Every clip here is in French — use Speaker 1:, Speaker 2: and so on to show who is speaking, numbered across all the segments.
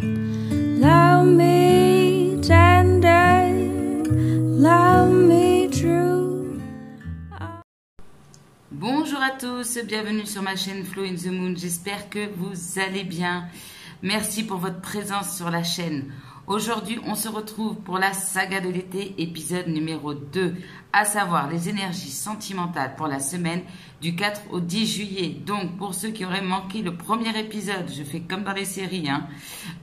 Speaker 1: Love me tender, love me true.
Speaker 2: Bonjour à tous, bienvenue sur ma chaîne Flow in the Moon, j'espère que vous allez bien. Merci pour votre présence sur la chaîne. Aujourd'hui, on se retrouve pour la saga de l'été, épisode numéro 2, à savoir les énergies sentimentales pour la semaine du 4 au 10 juillet. Donc, pour ceux qui auraient manqué le premier épisode, je fais comme dans les séries,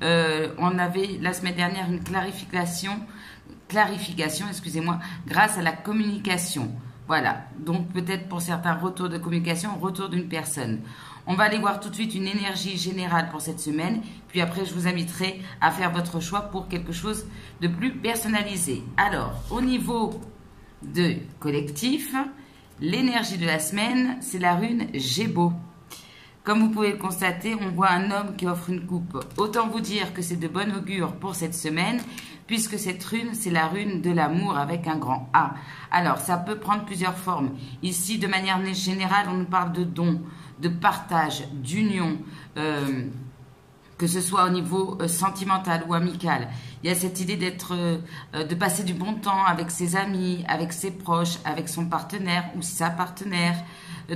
Speaker 2: on avait la semaine dernière une clarification, excusez-moi, grâce à la communication. Voilà, donc peut-être pour certains retour de communication, retour d'une personne. On va aller voir tout de suite une énergie générale pour cette semaine. Puis après, je vous inviterai à faire votre choix pour quelque chose de plus personnalisé. Alors, au niveau de collectif, l'énergie de la semaine, c'est la rune Gémeaux. Comme vous pouvez le constater, on voit un homme qui offre une coupe. Autant vous dire que c'est de bon augure pour cette semaine, puisque cette rune, c'est la rune de l'amour avec un grand A. Alors, ça peut prendre plusieurs formes. Ici, de manière générale, on nous parle de dons, de partage, d'union, que ce soit au niveau sentimental ou amical. Il y a cette idée de passer du bon temps avec ses amis, avec ses proches, avec son partenaire ou sa partenaire.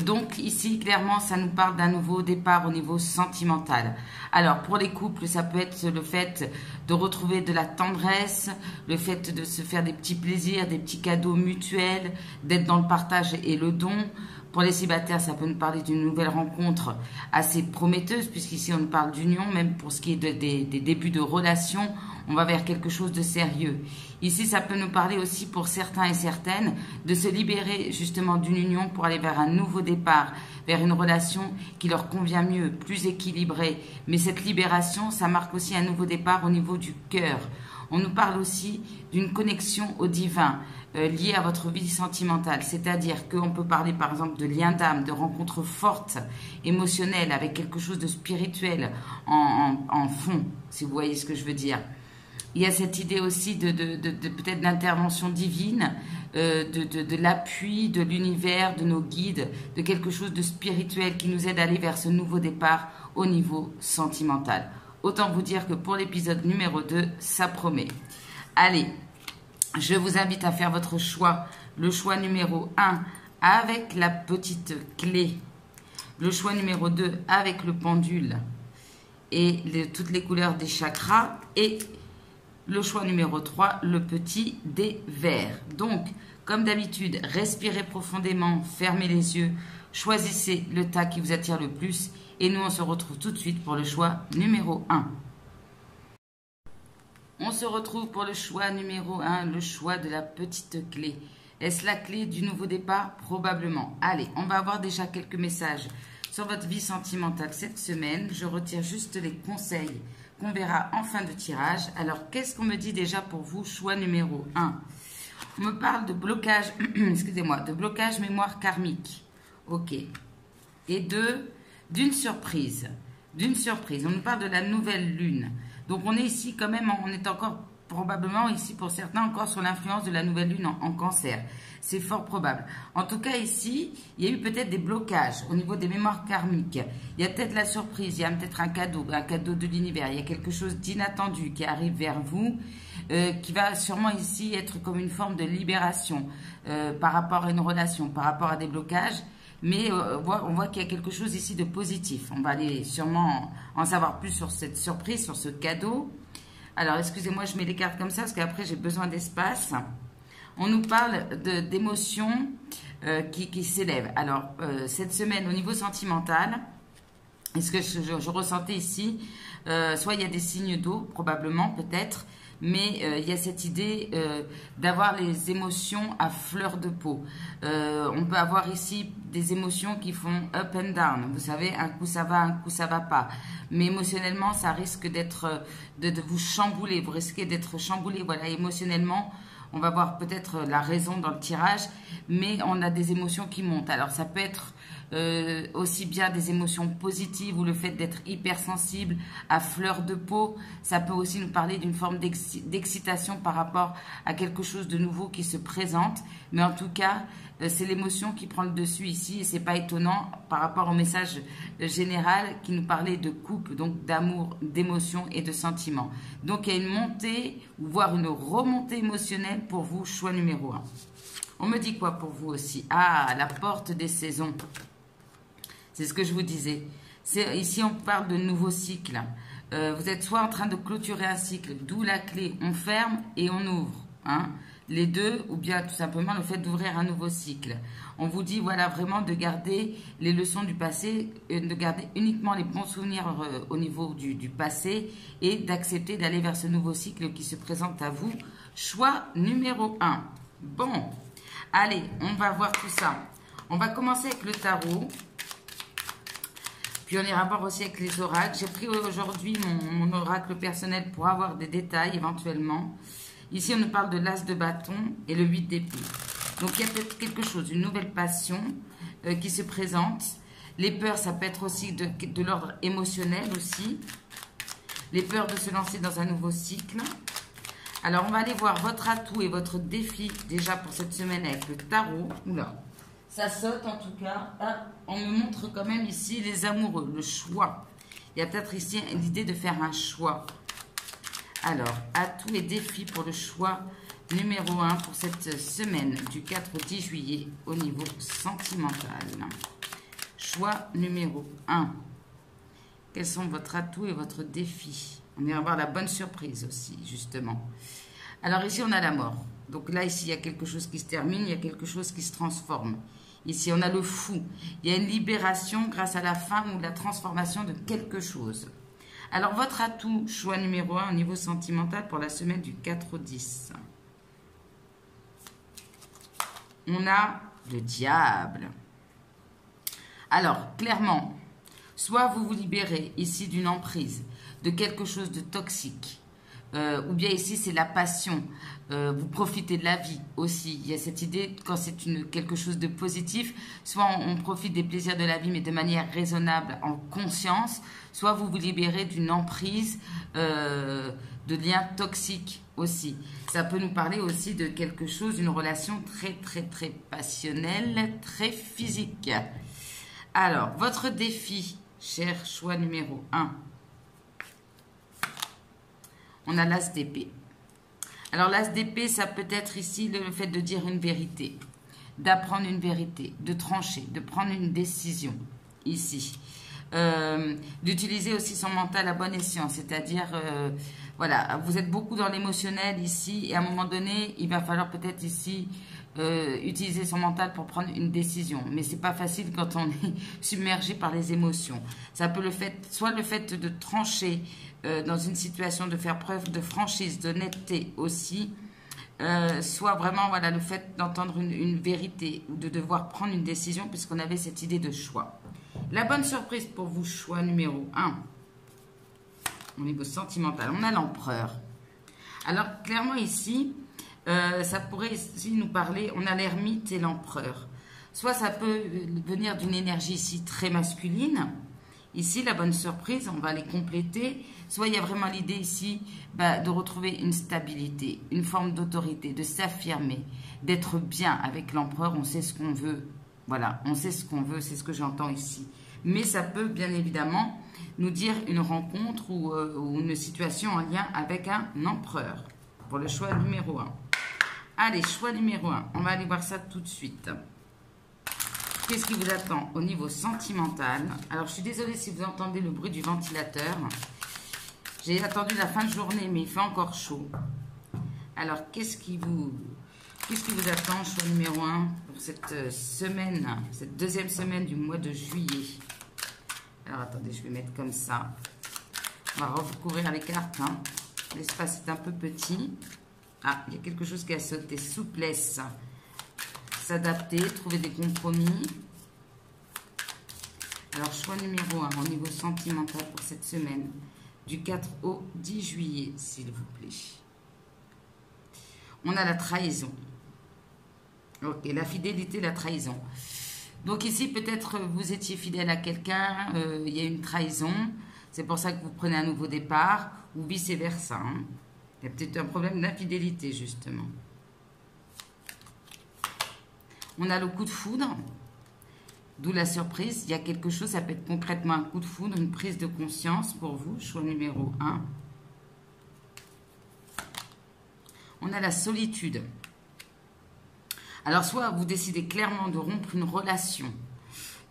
Speaker 2: Donc ici, clairement, ça nous parle d'un nouveau départ au niveau sentimental. Alors, pour les couples, ça peut être le fait de retrouver de la tendresse, le fait de se faire des petits plaisirs, des petits cadeaux mutuels, d'être dans le partage et le don. Pour les célibataires, ça peut nous parler d'une nouvelle rencontre assez prometteuse, puisqu'ici, on nous parle d'union, même pour ce qui est des débuts de relations, on va vers quelque chose de sérieux. Ici, ça peut nous parler aussi pour certains et certaines de se libérer justement d'une union pour aller vers un nouveau départ, vers une relation qui leur convient mieux, plus équilibrée. Mais cette libération, ça marque aussi un nouveau départ au niveau du cœur. On nous parle aussi d'une connexion au divin liée à votre vie sentimentale. C'est-à-dire qu'on peut parler par exemple de liens d'âme, de rencontres fortes, émotionnelles, avec quelque chose de spirituel en fond, si vous voyez ce que je veux dire. Il y a cette idée aussi de peut-être d'intervention divine, de l'appui de l'univers, de nos guides, de quelque chose de spirituel qui nous aide à aller vers ce nouveau départ au niveau sentimental. Autant vous dire que pour l'épisode numéro 2, ça promet. Allez, je vous invite à faire votre choix. Le choix numéro 1 avec la petite clé. Le choix numéro 2 avec le pendule et toutes les couleurs des chakras. Et le choix numéro 3, le petit dé vert. Donc, comme d'habitude, respirez profondément, fermez les yeux, choisissez le tas qui vous attire le plus. Et nous, on se retrouve tout de suite pour le choix numéro 1. On se retrouve pour le choix numéro 1, le choix de la petite clé. Est-ce la clé du nouveau départ? Probablement. Allez, on va avoir déjà quelques messages sur votre vie sentimentale cette semaine. Je retire juste les conseils qu'on verra en fin de tirage. Alors, qu'est-ce qu'on me dit déjà pour vous? Choix numéro 1. On me parle de blocage, excusez-moi, de blocage mémoire karmique. Ok. Et d'une surprise. D'une surprise. On nous parle de la nouvelle lune. Donc, on est ici quand même, on est encore probablement ici pour certains encore sur l'influence de la nouvelle lune en cancer. C'est fort probable. En tout cas, ici, il y a eu peut-être des blocages au niveau des mémoires karmiques. Il y a peut-être la surprise, il y a peut-être un cadeau de l'univers. Il y a quelque chose d'inattendu qui arrive vers vous, qui va sûrement ici être comme une forme de libération par rapport à une relation, par rapport à des blocages. Mais on voit qu'il y a quelque chose ici de positif. On va aller sûrement en savoir plus sur cette surprise, sur ce cadeau. Alors, excusez-moi, je mets les cartes comme ça parce qu'après, j'ai besoin d'espace. On nous parle d'émotions qui s'élèvent. Alors, cette semaine, au niveau sentimental, est-ce que je ressentais ici, soit il y a des signes d'eau, probablement, peut-être, mais il y a cette idée d'avoir les émotions à fleur de peau. On peut avoir ici des émotions qui font up and down. Vous savez, un coup ça va, un coup ça va pas. Mais émotionnellement, ça risque d'être de vous chambouler. Vous risquez d'être chamboulé. Voilà, émotionnellement, on va voir peut-être la raison dans le tirage, mais on a des émotions qui montent. Alors, ça peut être aussi bien des émotions positives ou le fait d'être hypersensible à fleur de peau. Ça peut aussi nous parler d'une forme d'excitation par rapport à quelque chose de nouveau qui se présente. Mais en tout cas, c'est l'émotion qui prend le dessus ici et c'est pas étonnant par rapport au message général qui nous parlait de couple, donc d'amour, d'émotion et de sentiments. Donc il y a une montée ou voire une remontée émotionnelle pour vous, choix numéro 1. On me dit quoi pour vous aussi? Ah, la porte des saisons. C'est ce que je vous disais. Ici, on parle de nouveau cycle. Vous êtes soit en train de clôturer un cycle, d'où la clé, on ferme et on ouvre. Hein, les deux, ou bien tout simplement le fait d'ouvrir un nouveau cycle. On vous dit, voilà, vraiment de garder les leçons du passé, de garder uniquement les bons souvenirs au niveau du passé et d'accepter d'aller vers ce nouveau cycle qui se présente à vous. Choix numéro 1. Bon, allez, on va voir tout ça. On va commencer avec le tarot. Puis on ira voir aussi avec les oracles. J'ai pris aujourd'hui mon oracle personnel pour avoir des détails éventuellement. Ici, on nous parle de l'as de bâton et le 8 d'épée. Donc, il y a peut-être quelque chose, une nouvelle passion qui se présente. Les peurs, ça peut être aussi de l'ordre émotionnel aussi. Les peurs de se lancer dans un nouveau cycle. Alors, on va aller voir votre atout et votre défi déjà pour cette semaine avec le tarot. Oula, ça saute en tout cas. Ah, on me montre quand même ici les amoureux, le choix. Il y a peut-être ici l'idée de faire un choix. Alors, atout et défi pour le choix numéro 1 pour cette semaine du 4 au 10 juillet au niveau sentimental. Choix numéro 1. Quels sont votre atout et votre défi? On ira voir la bonne surprise aussi, justement. Alors ici, on a la mort. Donc là, ici, il y a quelque chose qui se termine, il y a quelque chose qui se transforme. Ici, on a le fou. Il y a une libération grâce à la fin ou la transformation de quelque chose. Alors, votre atout, choix numéro 1 au niveau sentimental pour la semaine du 4 au 10. On a le diable. Alors, clairement, soit vous vous libérez ici d'une emprise, de quelque chose de toxique, ou bien ici c'est la passion, vous profitez de la vie aussi. Il y a cette idée quand c'est quelque chose de positif, soit on profite des plaisirs de la vie mais de manière raisonnable, en conscience, soit vous vous libérez d'une emprise, de liens toxiques aussi. Ça peut nous parler aussi de quelque chose, d'une relation très passionnelle, très physique. Alors, votre défi, cher choix numéro 1. On a l'as d'épée. Alors, l'as d'épée, ça peut être ici le fait de dire une vérité, d'apprendre une vérité, de trancher, de prendre une décision, ici. D'utiliser aussi son mental à bon escient, c'est-à-dire, voilà, vous êtes beaucoup dans l'émotionnel ici, et à un moment donné, il va falloir peut-être ici utiliser son mental pour prendre une décision. Mais c'est pas facile quand on est submergé par les émotions. Ça peut soit le fait de trancher dans une situation, de faire preuve de franchise, d'honnêteté aussi, soit vraiment voilà, le fait d'entendre une vérité ou de devoir prendre une décision puisqu'on avait cette idée de choix. La bonne surprise pour vous, choix numéro 1, au niveau sentimental, on a l'empereur. Alors clairement ici, ça pourrait aussi nous parler, on a l'ermite et l'empereur. Soit ça peut venir d'une énergie ici très masculine. Ici, la bonne surprise, on va les compléter. Soit il y a vraiment l'idée ici de retrouver une stabilité, une forme d'autorité, de s'affirmer, d'être bien avec l'empereur. On sait ce qu'on veut. Voilà, on sait ce qu'on veut, c'est ce que j'entends ici. Mais ça peut bien évidemment nous dire une rencontre ou une situation en lien avec un empereur. Pour le choix numéro 1. Allez, choix numéro 1. On va aller voir ça tout de suite. Qu'est-ce qui vous attend au niveau sentimental? Alors, je suis désolée si vous entendez le bruit du ventilateur. J'ai attendu la fin de journée, mais il fait encore chaud. Alors, qu'est-ce qui vous attend, choix numéro 1, pour cette semaine, cette deuxième semaine du mois de juillet? Alors, attendez, je vais mettre comme ça. On va recouvrir les cartes. Hein. L'espace est un peu petit. Ah, il y a quelque chose qui a sauté. Souplesse. S'adapter, trouver des compromis. Alors, choix numéro 1 au niveau sentimental pour cette semaine, du 4 au 10 juillet, s'il vous plaît. On a la trahison. Ok, la fidélité, la trahison. Donc ici, peut-être vous étiez fidèle à quelqu'un, il y a une trahison, c'est pour ça que vous prenez un nouveau départ, ou vice-versa. Hein. Il y a peut-être un problème d'infidélité, justement. On a le coup de foudre, d'où la surprise. Il y a quelque chose, ça peut être concrètement un coup de foudre, une prise de conscience pour vous, choix numéro 1. On a la solitude. Alors, soit vous décidez clairement de rompre une relation,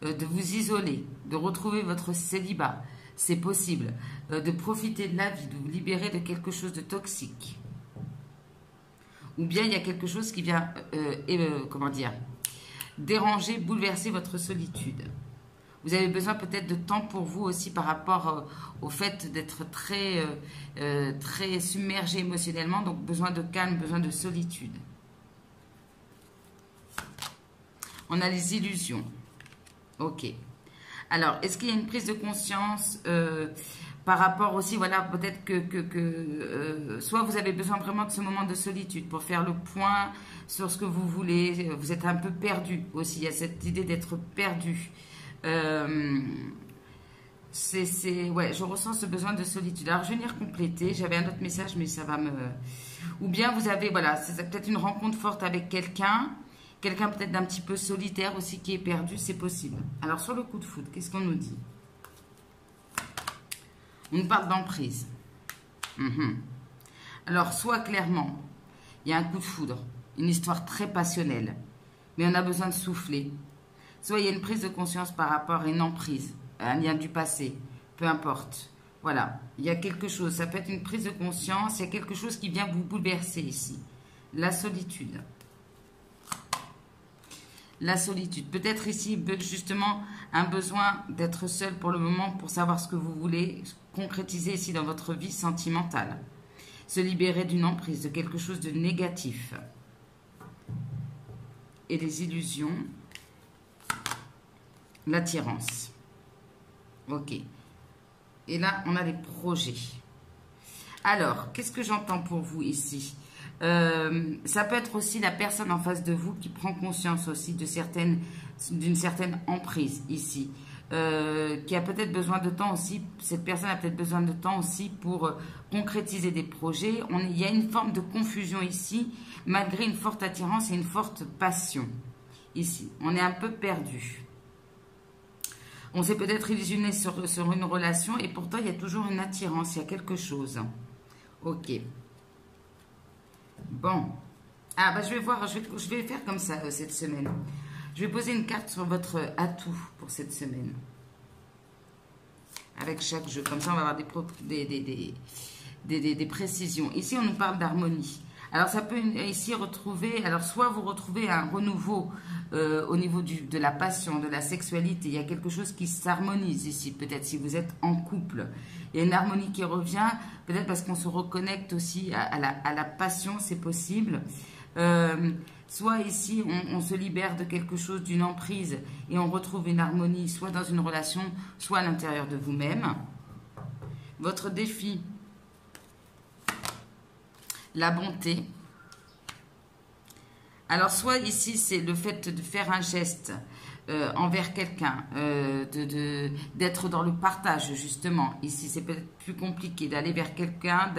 Speaker 2: de vous isoler, de retrouver votre célibat, c'est possible, de profiter de la vie, de vous libérer de quelque chose de toxique. Ou bien il y a quelque chose qui vient, comment dire, déranger, bouleverser votre solitude. Vous avez besoin peut-être de temps pour vous aussi par rapport au fait d'être très submergé émotionnellement, donc besoin de calme, besoin de solitude. On a les illusions. Ok. Alors, est-ce qu'il y a une prise de conscience par rapport aussi, voilà, peut-être que soit vous avez besoin vraiment de ce moment de solitude pour faire le point sur ce que vous voulez, vous êtes un peu perdu aussi, il y a cette idée d'être perdu. Ouais, je ressens ce besoin de solitude. Alors, je vais venir compléter, j'avais un autre message, mais ça va me... Ou bien vous avez, voilà, c'est peut-être une rencontre forte avec quelqu'un peut-être d'un petit peu solitaire aussi qui est perdu, c'est possible. Alors, sur le coup de foudre, qu'est-ce qu'on nous dit? On nous parle d'emprise. Alors, soit clairement, il y a un coup de foudre, une histoire très passionnelle, mais on a besoin de souffler. Soit il y a une prise de conscience par rapport à une emprise, un lien du passé, peu importe. Voilà, il y a quelque chose, ça peut être une prise de conscience, il y a quelque chose qui vient vous bouleverser ici. La solitude. La solitude. Peut-être ici, justement, un besoin d'être seul pour le moment pour savoir ce que vous voulez concrétiser ici dans votre vie sentimentale. Se libérer d'une emprise, de quelque chose de négatif. Et les illusions. L'attirance. Ok. Et là, on a les projets. Alors, qu'est-ce que j'entends pour vous ici ? Ça peut être aussi la personne en face de vous qui prend conscience aussi d'une certaine emprise ici, qui a peut-être besoin de temps aussi, cette personne a peut-être besoin de temps aussi pour concrétiser des projets. Il y a une forme de confusion ici, malgré une forte attirance et une forte passion. Ici, on est un peu perdu. On s'est peut-être illusionné sur une relation et pourtant il y a toujours une attirance, il y a quelque chose. Ok. Bon, bah, je vais voir, je vais faire comme ça cette semaine. Je vais poser une carte sur votre atout pour cette semaine. Avec chaque jeu, comme ça on va avoir des précisions. Ici on nous parle d'harmonie. Alors ça peut ici retrouver, alors soit vous retrouvez un renouveau au niveau de la passion, de la sexualité. Il y a quelque chose qui s'harmonise ici, peut-être si vous êtes en couple. Il y a une harmonie qui revient, peut-être parce qu'on se reconnecte aussi à la passion, c'est possible. Soit ici, on se libère de quelque chose, d'une emprise, et on retrouve une harmonie, soit dans une relation, soit à l'intérieur de vous-même. Votre défi, la bonté. Alors, soit ici, c'est le fait de faire un geste envers quelqu'un, d'être dans le partage, justement. Ici, c'est peut-être plus compliqué d'aller vers quelqu'un,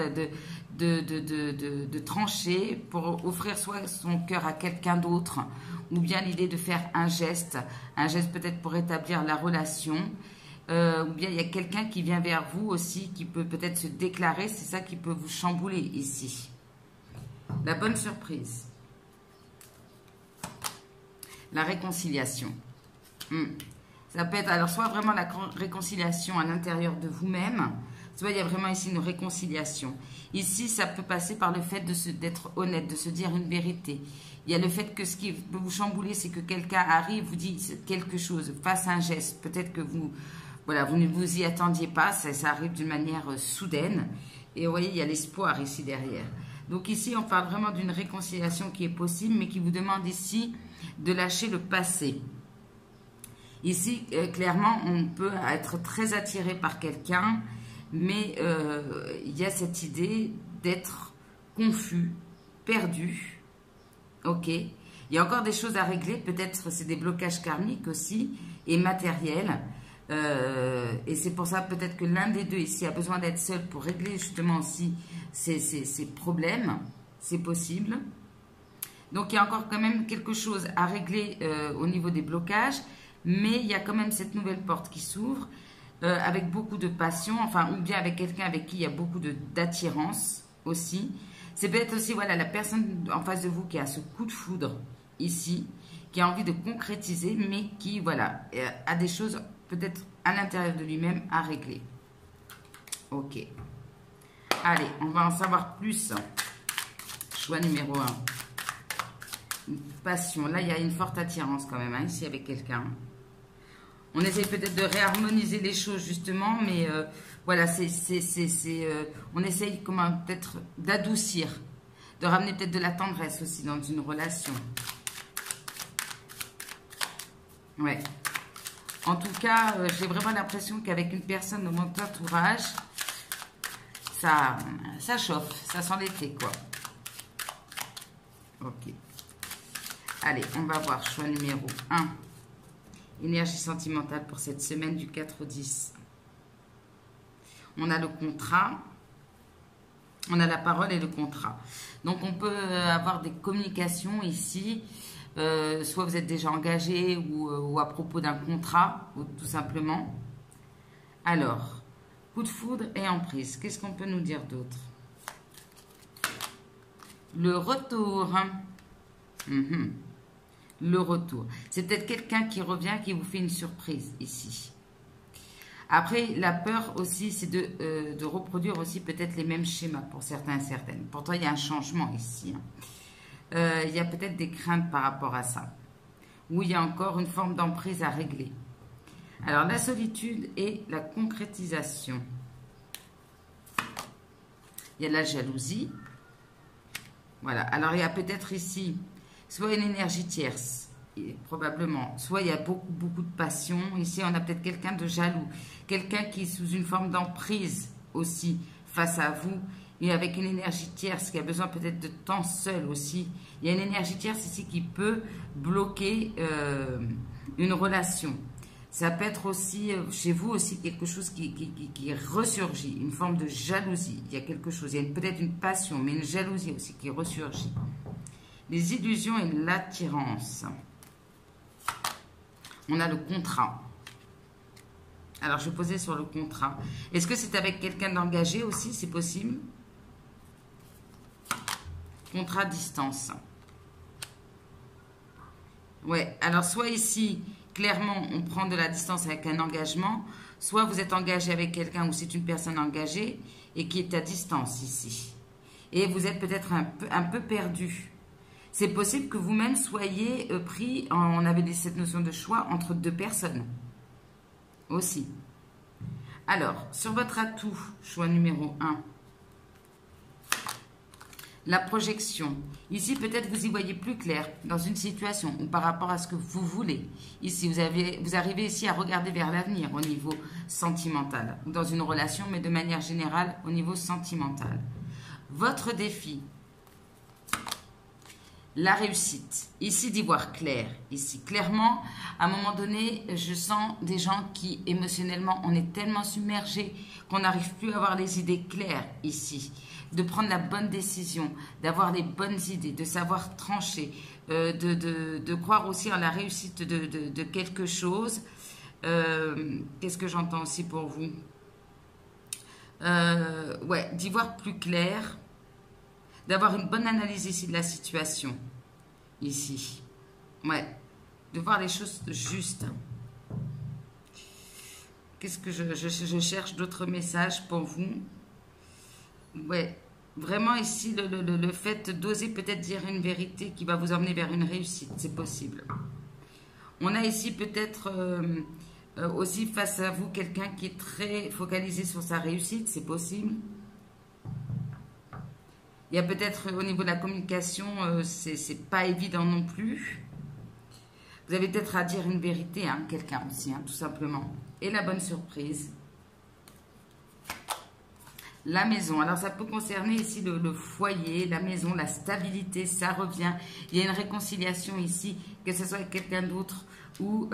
Speaker 2: de trancher pour offrir soit son cœur à quelqu'un d'autre, ou bien l'idée de faire un geste peut-être pour établir la relation, ou bien il y a quelqu'un qui vient vers vous aussi, qui peut peut-être se déclarer, c'est ça qui peut vous chambouler ici. La bonne surprise. La réconciliation. Ça peut être alors soit vraiment la réconciliation à l'intérieur de vous-même, soit il y a vraiment ici une réconciliation. Ici, ça peut passer par le fait d'être honnête, de se dire une vérité. Il y a le fait que ce qui peut vous chambouler, c'est que quelqu'un arrive, vous dit quelque chose, fasse un geste. Peut-être que vous ne vous y attendiez pas, ça arrive d'une manière soudaine. Et vous voyez, il y a l'espoir ici derrière. Donc ici, on parle vraiment d'une réconciliation qui est possible, mais qui vous demande ici de lâcher le passé. Ici, clairement, on peut être très attiré par quelqu'un, mais il y a cette idée d'être confus, perdu. Ok. Il Il y a encore des choses à régler, peut-être c'est des blocages karmiques aussi, et matériels. Et c'est pour ça peut-être que l'un des deux ici a besoin d'être seul pour régler justement aussi ces problèmes. C'est possible. Donc il y a encore quand même quelque chose à régler au niveau des blocages. Mais il y a quand même cette nouvelle porte qui s'ouvre avec beaucoup de passion. Enfin, ou bien avec quelqu'un avec qui il y a beaucoup d'attirance aussi. C'est peut-être aussi voilà, la personne en face de vous qui a ce coup de foudre ici, qui a envie de concrétiser, mais qui voilà, a des choses peut-être à l'intérieur de lui-même à régler. Ok. Allez, on va en savoir plus. Choix numéro 1. Une passion. Là, il y a une forte attirance quand même, hein, ici avec quelqu'un. On essaie peut-être de réharmoniser les choses justement, mais voilà, on essaye peut-être d'adoucir, de ramener peut-être de la tendresse aussi dans une relation. Ouais. En tout cas, j'ai vraiment l'impression qu'avec une personne dans mon entourage, ça chauffe, ça sent l'été, quoi. Ok. Allez, on va voir choix numéro 1. Énergie sentimentale pour cette semaine du 4 au 10. On a le contrat. On a la parole et le contrat. Donc, on peut avoir des communications ici. Soit vous êtes déjà engagé ou à propos d'un contrat, ou tout simplement. Alors, coup de foudre et emprise. Qu'est-ce qu'on peut nous dire d'autre? Le retour. Le retour. C'est peut-être quelqu'un qui revient, qui vous fait une surprise ici. Après, la peur aussi, c'est de reproduire aussi peut-être les mêmes schémas pour certains et certaines. Pourtant, il y a un changement ici. Il y a peut-être des craintes par rapport à ça. Ou il y a encore une forme d'emprise à régler. Alors, la solitude et la concrétisation. Il y a la jalousie. Voilà. Alors, il y a peut-être ici soit une énergie tierce, probablement. Soit il y a beaucoup de passion. Ici, on a peut-être quelqu'un de jaloux. Quelqu'un qui est sous une forme d'emprise aussi face à vous. Et avec une énergie tierce qui a besoin peut-être de temps seul aussi. Il y a une énergie tierce ici qui peut bloquer une relation. Ça peut être aussi, chez vous aussi, quelque chose qui ressurgit, une forme de jalousie. Il y a quelque chose, il y a peut-être une passion, mais une jalousie aussi qui ressurgit. Les illusions et l'attirance. On a le contrat. Alors, je vais poser sur le contrat. Est-ce que c'est avec quelqu'un d'engagé aussi? C'est possible? Contrat à distance. Ouais, alors soit ici, clairement, on prend de la distance avec un engagement, soit vous êtes engagé avec quelqu'un ou c'est une personne engagée et qui est à distance ici. Et vous êtes peut-être un peu perdu. C'est possible que vous-même soyez pris, on avait cette notion de choix, entre deux personnes aussi. Alors, sur votre atout, choix numéro 1, la projection. Ici, peut-être vous y voyez plus clair dans une situation ou par rapport à ce que vous voulez. Ici, vous arrivez ici à regarder vers l'avenir au niveau sentimental, ou dans une relation, mais de manière générale au niveau sentimental. Votre défi, la réussite. Ici, d'y voir clair. Ici, clairement, à un moment donné, je sens des gens qui, émotionnellement, on est tellement submergés qu'on n'arrive plus à avoir les idées claires ici. De prendre la bonne décision, d'avoir les bonnes idées, de savoir trancher, de croire aussi en la réussite de quelque chose. Qu'est-ce que j'entends aussi pour vous? Ouais, d'y voir plus clair, d'avoir une bonne analyse ici de la situation, ici. Ouais, de voir les choses justes. Qu'est-ce que je cherche d'autres messages pour vous? Ouais, vraiment ici, le fait d'oser peut-être dire une vérité qui va vous emmener vers une réussite, c'est possible. On a ici peut-être aussi face à vous quelqu'un qui est très focalisé sur sa réussite, c'est possible. Il y a peut-être au niveau de la communication, c'est pas évident non plus. Vous avez peut-être à dire une vérité, hein, quelqu'un aussi, hein, tout simplement. Et la bonne surprise. La maison, alors ça peut concerner ici le foyer, la maison, la stabilité, ça revient. Il y a une réconciliation ici, que ce soit avec quelqu'un d'autre ou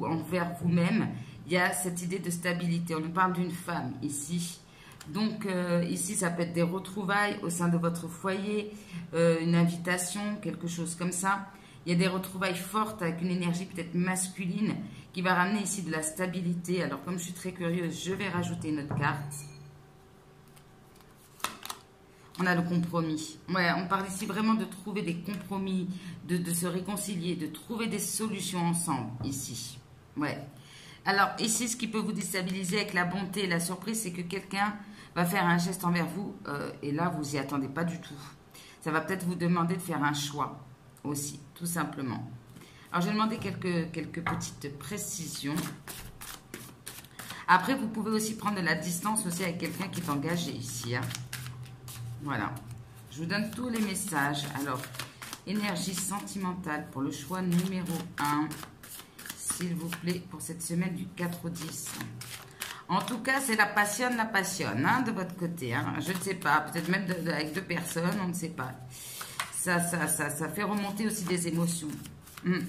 Speaker 2: envers vous-même. Il y a cette idée de stabilité. On nous parle d'une femme ici. Donc ici, ça peut être des retrouvailles au sein de votre foyer, une invitation, quelque chose comme ça. Il y a des retrouvailles fortes avec une énergie peut-être masculine qui va ramener ici de la stabilité. Alors comme je suis très curieuse, je vais rajouter une autre carte. On a le compromis. Ouais, on parle ici vraiment de trouver des compromis, de se réconcilier, de trouver des solutions ensemble, ici. Ouais. Alors, ici, ce qui peut vous déstabiliser avec la bonté et la surprise, c'est que quelqu'un va faire un geste envers vous, et là, vous n'y attendez pas du tout. Ça va peut-être vous demander de faire un choix, aussi, tout simplement. Alors, j'ai demandé quelques petites précisions. Après, vous pouvez aussi prendre de la distance aussi avec quelqu'un qui est engagé ici, hein. Voilà, je vous donne tous les messages. Alors, énergie sentimentale pour le choix numéro 1, s'il vous plaît, pour cette semaine du 4 au 10. En tout cas, c'est la passion, hein, de votre côté. Hein. Je ne sais pas, peut-être même avec 2 personnes, on ne sait pas. Ça fait remonter aussi des émotions. Une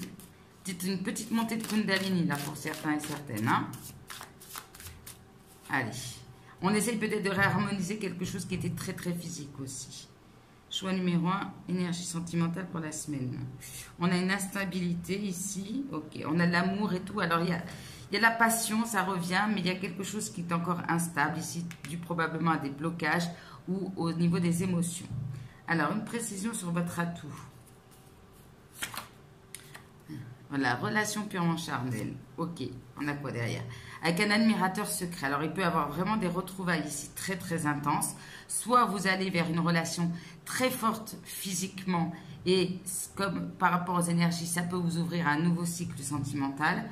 Speaker 2: petite montée de Kundalini, là, pour certains et certaines. Hein. Allez. On essaye peut-être de réharmoniser quelque chose qui était très très physique aussi. Choix numéro 1, énergie sentimentale pour la semaine. On a une instabilité ici. Ok, on a de l'amour et tout. Alors il y a la passion, ça revient, mais il y a quelque chose qui est encore instable ici, dû probablement à des blocages ou au niveau des émotions. Alors une précision sur votre atout. Voilà, relation purement charnelle. Ok, on a quoi derrière? Avec un admirateur secret. Alors, il peut y avoir vraiment des retrouvailles ici très, très intenses. Soit vous allez vers une relation très forte physiquement et comme par rapport aux énergies, ça peut vous ouvrir à un nouveau cycle sentimental.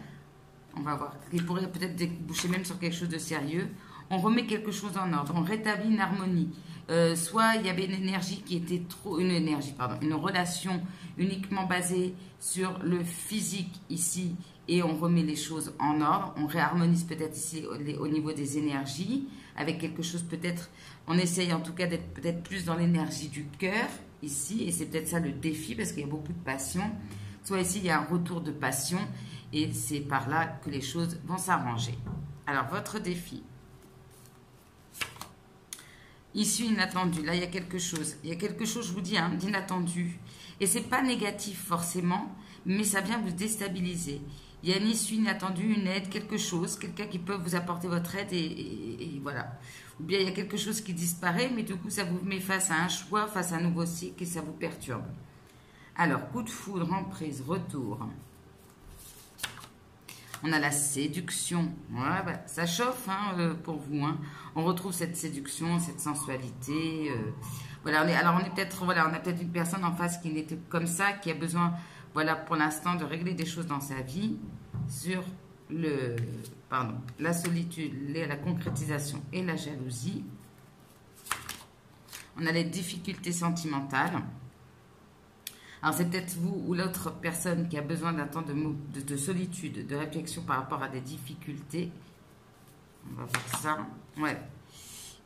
Speaker 2: On va voir. Il pourrait peut-être déboucher même sur quelque chose de sérieux. On remet quelque chose en ordre. On rétablit une harmonie. Soit il y avait une énergie qui était une relation uniquement basée sur le physique ici et on remet les choses en ordre. On réharmonise peut-être ici au niveau des énergies avec quelque chose peut-être, on essaye en tout cas d'être peut-être plus dans l'énergie du cœur ici et c'est peut-être ça le défi parce qu'il y a beaucoup de passion. Soit ici il y a un retour de passion et c'est par là que les choses vont s'arranger. Alors votre défi. Issue inattendue, là il y a quelque chose. Il y a quelque chose, je vous dis, hein, d'inattendu. Et c'est pas négatif forcément, mais ça vient vous déstabiliser. Il y a une issue inattendue, une aide, quelque chose, quelqu'un qui peut vous apporter votre aide et voilà. Ou bien il y a quelque chose qui disparaît, mais du coup ça vous met face à un choix, face à un nouveau cycle et ça vous perturbe. Alors, coup de foudre, emprise, retour. On a la séduction. Ouais, bah, ça chauffe hein, pour vous. Hein. On retrouve cette séduction, cette sensualité. Voilà, on est peut-être, voilà, on a peut-être une personne en face qui était comme ça, qui a besoin, voilà, pour l'instant, de régler des choses dans sa vie sur la solitude, la concrétisation et la jalousie. On a les difficultés sentimentales. Alors, c'est peut-être vous ou l'autre personne qui a besoin d'un temps de solitude, de réflexion par rapport à des difficultés. On va voir ça. Ouais.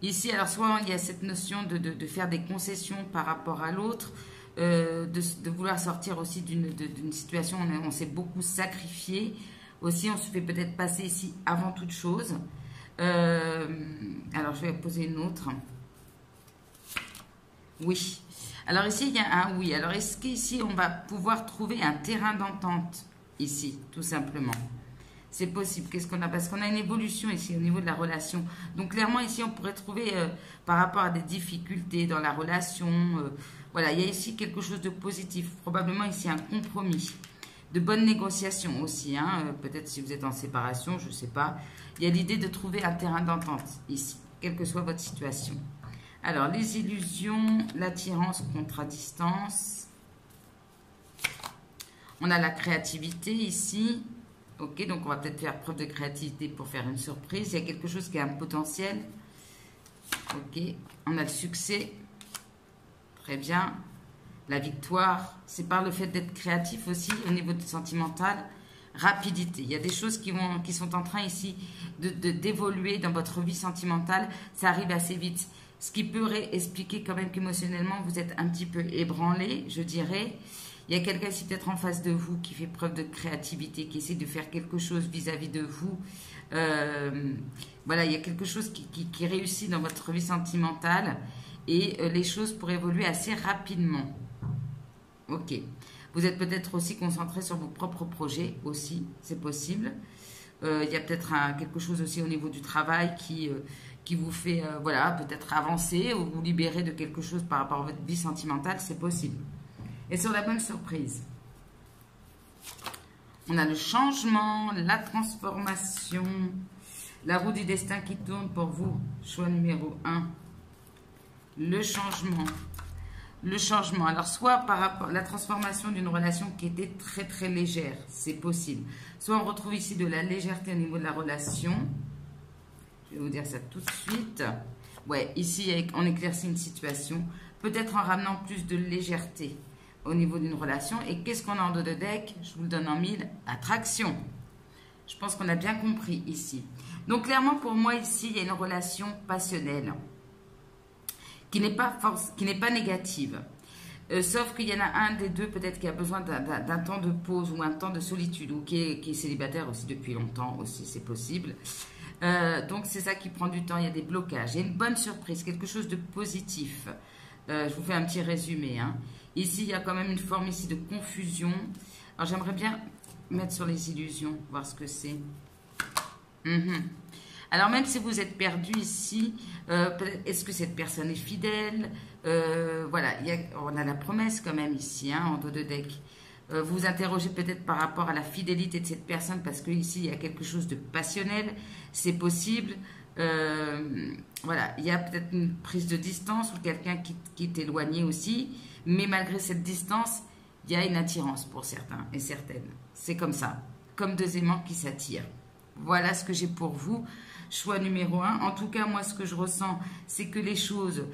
Speaker 2: Ici, alors, soit il y a cette notion de faire des concessions par rapport à l'autre, de vouloir sortir aussi d'une situation où on s'est beaucoup sacrifié. Aussi, on se fait peut-être passer ici avant toute chose. Alors, je vais poser une autre. Oui. Alors ici, il y a un oui. Alors est-ce qu'ici, on va pouvoir trouver un terrain d'entente ici, tout simplement? C'est possible. Qu'est-ce qu'on a? Parce qu'on a une évolution ici au niveau de la relation. Donc clairement, ici, on pourrait trouver par rapport à des difficultés dans la relation. Voilà, il y a ici quelque chose de positif. Probablement ici un compromis. De bonnes négociations aussi. Hein, peut-être si vous êtes en séparation, je ne sais pas. Il y a l'idée de trouver un terrain d'entente ici, quelle que soit votre situation. Alors, les illusions, l'attirance contre à distance. On a la créativité ici. Ok, donc on va peut-être faire preuve de créativité pour faire une surprise. Il y a quelque chose qui a un potentiel. Ok, on a le succès. Très bien. La victoire, c'est par le fait d'être créatif aussi au niveau du sentimental. rapidité. Il y a des choses qui sont en train ici d'évoluer dans votre vie sentimentale. Ça arrive assez vite. Ce qui pourrait expliquer quand même qu'émotionnellement, vous êtes un petit peu ébranlé, je dirais. Il y a quelqu'un ici peut-être en face de vous qui fait preuve de créativité, qui essaie de faire quelque chose vis-à-vis de vous. Voilà, il y a quelque chose qui réussit dans votre vie sentimentale et les choses pourraient évoluer assez rapidement. Ok. Vous êtes peut-être aussi concentré sur vos propres projets aussi, c'est possible. Il y a peut-être quelque chose aussi au niveau du travail qui vous fait, voilà, peut-être avancer ou vous libérer de quelque chose par rapport à votre vie sentimentale, c'est possible. Et sur la bonne surprise, on a le changement, la transformation, la roue du destin qui tourne pour vous, choix numéro 1. Le changement. Le changement, alors soit par rapport à la transformation d'une relation qui était très très légère, c'est possible. Soit on retrouve ici de la légèreté au niveau de la relation. Je vais vous dire ça tout de suite. Ouais, ici on éclaircit une situation, peut-être en ramenant plus de légèreté au niveau d'une relation. Et qu'est-ce qu'on a en dos de deck? Je vous le donne en 1000, attraction. Je pense qu'on a bien compris ici. Donc clairement pour moi ici, il y a une relation passionnelle qui n'est pas négative. Sauf qu'il y en a un des deux peut-être qui a besoin d'un temps de pause ou un temps de solitude ou qui est célibataire aussi depuis longtemps aussi, c'est possible. Donc c'est ça qui prend du temps, il y a des blocages. Il y a une bonne surprise, quelque chose de positif. Je vous fais un petit résumé. Hein. Ici, il y a quand même une forme ici de confusion. Alors j'aimerais bien mettre sur les illusions, voir ce que c'est. Alors même si vous êtes perdu ici, est-ce que cette personne est fidèle? Voilà, on a la promesse quand même ici, hein, en dos de deck. Vous vous interrogez peut-être par rapport à la fidélité de cette personne parce qu'ici, il y a quelque chose de passionnel. C'est possible. Voilà, il y a peut-être une prise de distance ou quelqu'un qui est éloigné aussi. Mais malgré cette distance, il y a une attirance pour certains et certaines. C'est comme ça, comme deux aimants qui s'attirent. Voilà ce que j'ai pour vous. Choix numéro 1. En tout cas, moi, ce que je ressens, c'est que les choses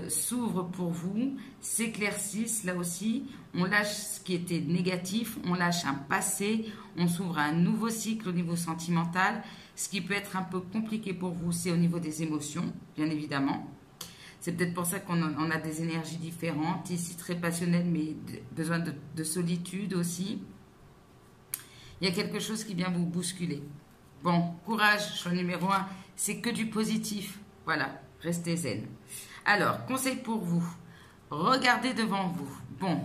Speaker 2: s'ouvrent pour vous, s'éclaircissent là aussi. On lâche ce qui était négatif, on lâche un passé, on s'ouvre à un nouveau cycle au niveau sentimental. Ce qui peut être un peu compliqué pour vous, c'est au niveau des émotions, bien évidemment. C'est peut-être pour ça qu'on a des énergies différentes. Ici, très passionnelles, mais besoin de solitude aussi. Il y a quelque chose qui vient vous bousculer. Bon, courage, choix numéro 1, c'est que du positif. Voilà, restez zen. Alors, conseil pour vous, regardez devant vous. Bon,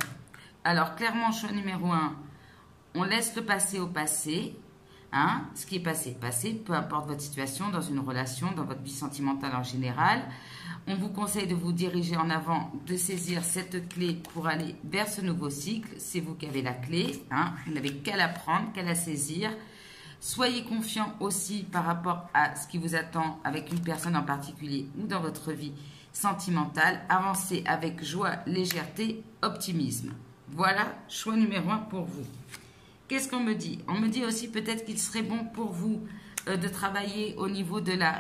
Speaker 2: alors clairement, choix numéro 1, on laisse le passé au passé. Hein, ce qui est passé, peu importe votre situation, dans une relation, dans votre vie sentimentale en général. On vous conseille de vous diriger en avant, de saisir cette clé pour aller vers ce nouveau cycle. C'est vous qui avez la clé, hein, vous n'avez qu'à la prendre, qu'à la saisir. Soyez confiant aussi par rapport à ce qui vous attend avec une personne en particulier ou dans votre vie sentimentale. Avancez avec joie, légèreté, optimisme. Voilà, choix numéro 1 pour vous. Qu'est-ce qu'on me dit? On me dit aussi peut-être qu'il serait bon pour vous de travailler au niveau de la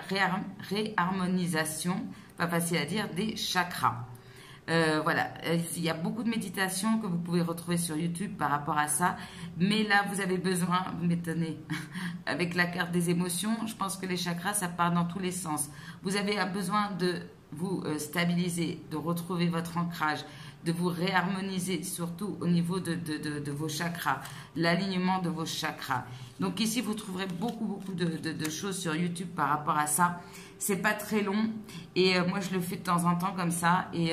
Speaker 2: réharmonisation, pas facile à dire, des chakras. Voilà, il y a beaucoup de méditations que vous pouvez retrouver sur YouTube par rapport à ça. Mais là, vous avez besoin, vous m'étonnez, avec la carte des émotions, je pense que les chakras, ça part dans tous les sens. Vous avez besoin de vous stabiliser, de retrouver votre ancrage, de vous réharmoniser, surtout au niveau de vos chakras, l'alignement de vos chakras. Donc ici, vous trouverez beaucoup de choses sur YouTube par rapport à ça. C'est pas très long et moi, je le fais de temps en temps comme ça et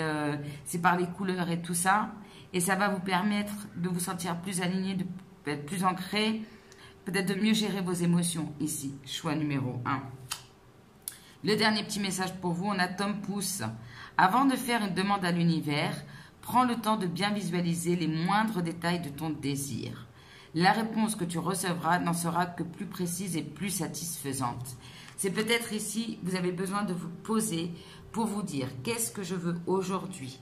Speaker 2: c'est par les couleurs et tout ça. Et ça va vous permettre de vous sentir plus aligné, d'être plus ancré, peut-être de mieux gérer vos émotions ici. Choix numéro 1. Le dernier petit message pour vous, on a Tom Pouce. Avant de faire une demande à l'univers, prends le temps de bien visualiser les moindres détails de ton désir. La réponse que tu recevras n'en sera que plus précise et plus satisfaisante. C'est peut-être ici, vous avez besoin de vous poser pour vous dire qu'est-ce que je veux aujourd'hui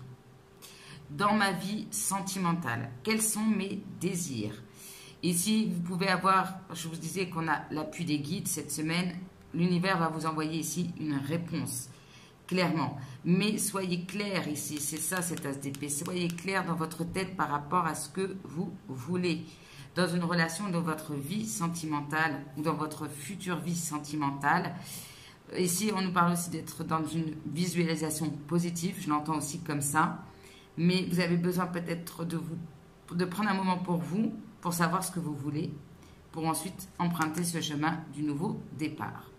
Speaker 2: dans ma vie sentimentale. Quels sont mes désirs? Ici, vous pouvez avoir, je vous disais qu'on a l'appui des guides cette semaine. L'univers va vous envoyer ici une réponse. Clairement, mais soyez clair ici, c'est ça cet as d'épée, soyez clair dans votre tête par rapport à ce que vous voulez. dans une relation, dans votre vie sentimentale ou dans votre future vie sentimentale. Ici, on nous parle aussi d'être dans une visualisation positive, je l'entends aussi comme ça. Mais vous avez besoin peut-être de prendre un moment pour vous, pour savoir ce que vous voulez, pour ensuite emprunter ce chemin du nouveau départ.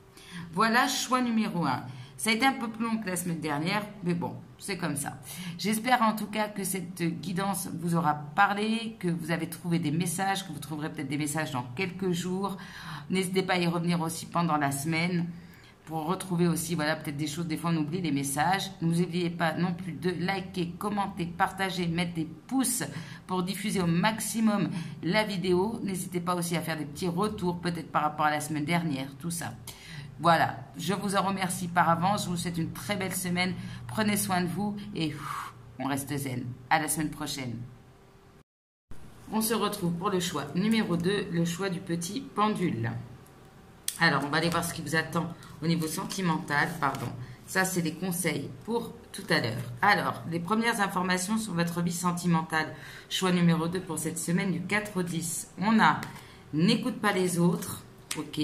Speaker 2: Voilà, choix numéro 1. Ça a été un peu plus long que la semaine dernière, mais bon, c'est comme ça. J'espère en tout cas que cette guidance vous aura parlé, que vous avez trouvé des messages, que vous trouverez peut-être des messages dans quelques jours. N'hésitez pas à y revenir aussi pendant la semaine pour retrouver aussi, voilà, peut-être des choses, des fois on oublie les messages. N'oubliez pas non plus de liker, commenter, partager, mettre des pouces pour diffuser au maximum la vidéo. N'hésitez pas aussi à faire des petits retours, peut-être par rapport à la semaine dernière, tout ça. Voilà, je vous en remercie par avance. Je vous souhaite une très belle semaine. Prenez soin de vous et on reste zen. À la semaine prochaine. On se retrouve pour le choix numéro 2, le choix du petit pendule. Alors, on va aller voir ce qui vous attend au niveau sentimental. Pardon, ça c'est des conseils pour tout à l'heure. Alors, les premières informations sur votre vie sentimentale. Choix numéro 2 pour cette semaine du 4 au 10. On a « N'écoute pas les autres ». Ok.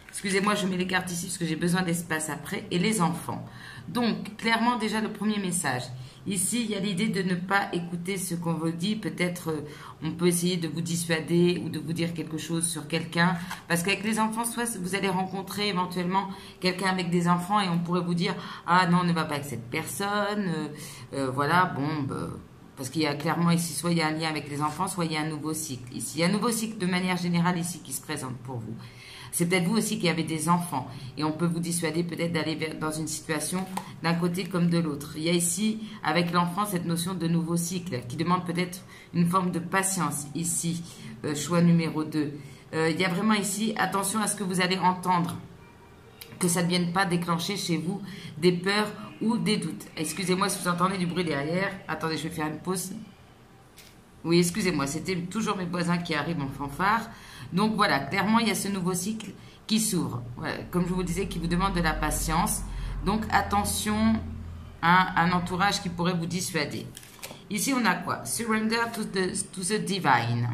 Speaker 2: Excusez-moi, je mets les cartes ici parce que j'ai besoin d'espace après. Et les enfants. Donc, clairement, déjà, le premier message. Ici, il y a l'idée de ne pas écouter ce qu'on vous dit. Peut-être, on peut essayer de vous dissuader ou de vous dire quelque chose sur quelqu'un. Parce qu'avec les enfants, soit vous allez rencontrer éventuellement quelqu'un avec des enfants et on pourrait vous dire « Ah non, ne va pas avec cette personne. Voilà, bon... Parce qu'il y a clairement ici, soit il y a un lien avec les enfants, soit il y a un nouveau cycle. Ici, il y a un nouveau cycle de manière générale ici qui se présente pour vous. C'est peut-être vous aussi qui avez des enfants et on peut vous dissuader peut-être d'aller dans une situation d'un côté comme de l'autre. Il y a ici, avec l'enfant, cette notion de nouveau cycle qui demande peut-être une forme de patience ici, choix numéro 2. Il y a vraiment ici, attention à ce que vous allez entendre, que ça ne vienne pas déclencher chez vous des peurs ou des doutes. Excusez-moi si vous entendez du bruit derrière. Attendez, je vais faire une pause. Oui, excusez-moi, c'était toujours mes voisins qui arrivent en fanfare. Donc voilà, clairement, il y a ce nouveau cycle qui s'ouvre. Voilà, comme je vous disais, qui vous demande de la patience. Donc attention à un entourage qui pourrait vous dissuader. Ici, on a quoi? Surrender to the divine.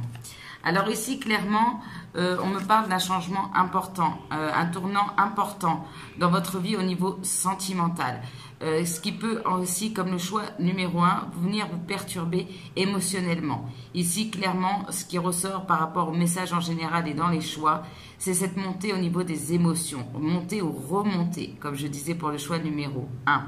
Speaker 2: Alors ici, clairement, on me parle d'un changement important, un tournant important dans votre vie au niveau sentimental. Ce qui peut aussi, comme le choix numéro 1, venir vous perturber émotionnellement. Ici, clairement, ce qui ressort par rapport au message en général et dans les choix, c'est cette montée au niveau des émotions, montée ou remontée, comme je disais pour le choix numéro 1.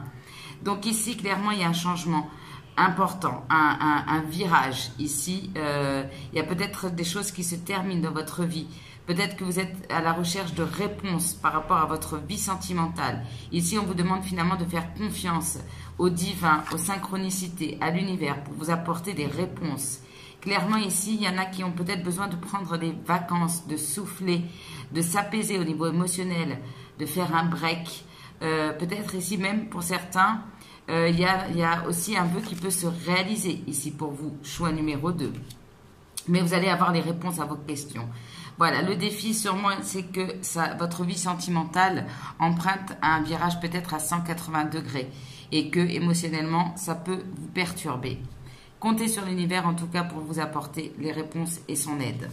Speaker 2: Donc ici, clairement, il y a un changement important, un virage. Ici, il y a peut-être des choses qui se terminent dans votre vie. Peut-être que vous êtes à la recherche de réponses par rapport à votre vie sentimentale. Ici, on vous demande finalement de faire confiance au divin, aux synchronicités, à l'univers pour vous apporter des réponses. Clairement, ici, il y en a qui ont peut-être besoin de prendre des vacances, de souffler, de s'apaiser au niveau émotionnel, de faire un break. Peut-être ici même, pour certains, il y a aussi un vœu qui peut se réaliser ici pour vous, choix numéro 2. Mais vous allez avoir les réponses à vos questions. Voilà, le défi sur moi, c'est que votre vie sentimentale emprunte un virage peut-être à 180 degrés et que émotionnellement, ça peut vous perturber. Comptez sur l'univers en tout cas pour vous apporter les réponses et son aide.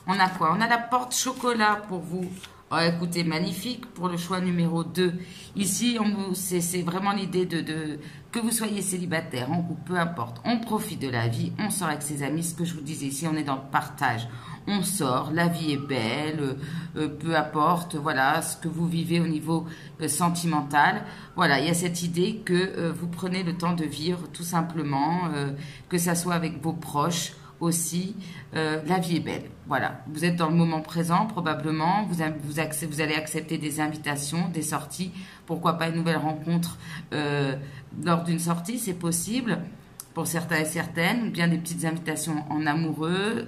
Speaker 2: On a quoi? On a la porte chocolat pour vous. Oh, écoutez, magnifique pour le choix numéro 2. Ici, c'est vraiment l'idée que vous soyez célibataire, en couple, peu importe. On profite de la vie, on sort avec ses amis. Ce que je vous disais ici, on est dans le partage. On sort, la vie est belle, peu importe, voilà, ce que vous vivez au niveau sentimental. Voilà, il y a cette idée que vous prenez le temps de vivre tout simplement, que ça soit avec vos proches, aussi, la vie est belle. Voilà, vous êtes dans le moment présent probablement, vous allez accepter des invitations, des sorties, pourquoi pas une nouvelle rencontre lors d'une sortie, c'est possible pour certains et certaines, ou bien des petites invitations en amoureux.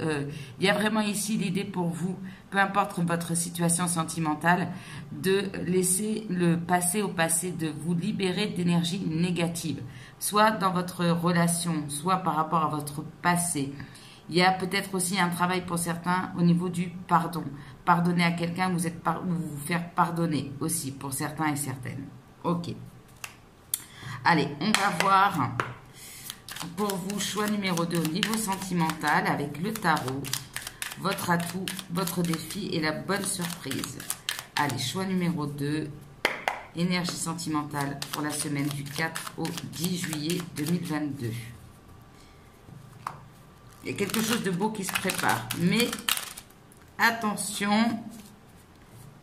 Speaker 2: Il y a vraiment ici l'idée pour vous, peu importe votre situation sentimentale, de laisser le passé au passé, de vous libérer d'énergie négative, soit dans votre relation, soit par rapport à votre passé. Il y a peut-être aussi un travail pour certains au niveau du pardon. Pardonner à quelqu'un, vous vous faire pardonner aussi pour certains et certaines. Ok. Allez, on va voir Pour vous, choix numéro 2 au niveau sentimental avec le tarot, votre atout, votre défi et la bonne surprise. Allez, choix numéro 2, énergie sentimentale pour la semaine du 4 au 10 juillet 2022. Il y a quelque chose de beau qui se prépare, mais attention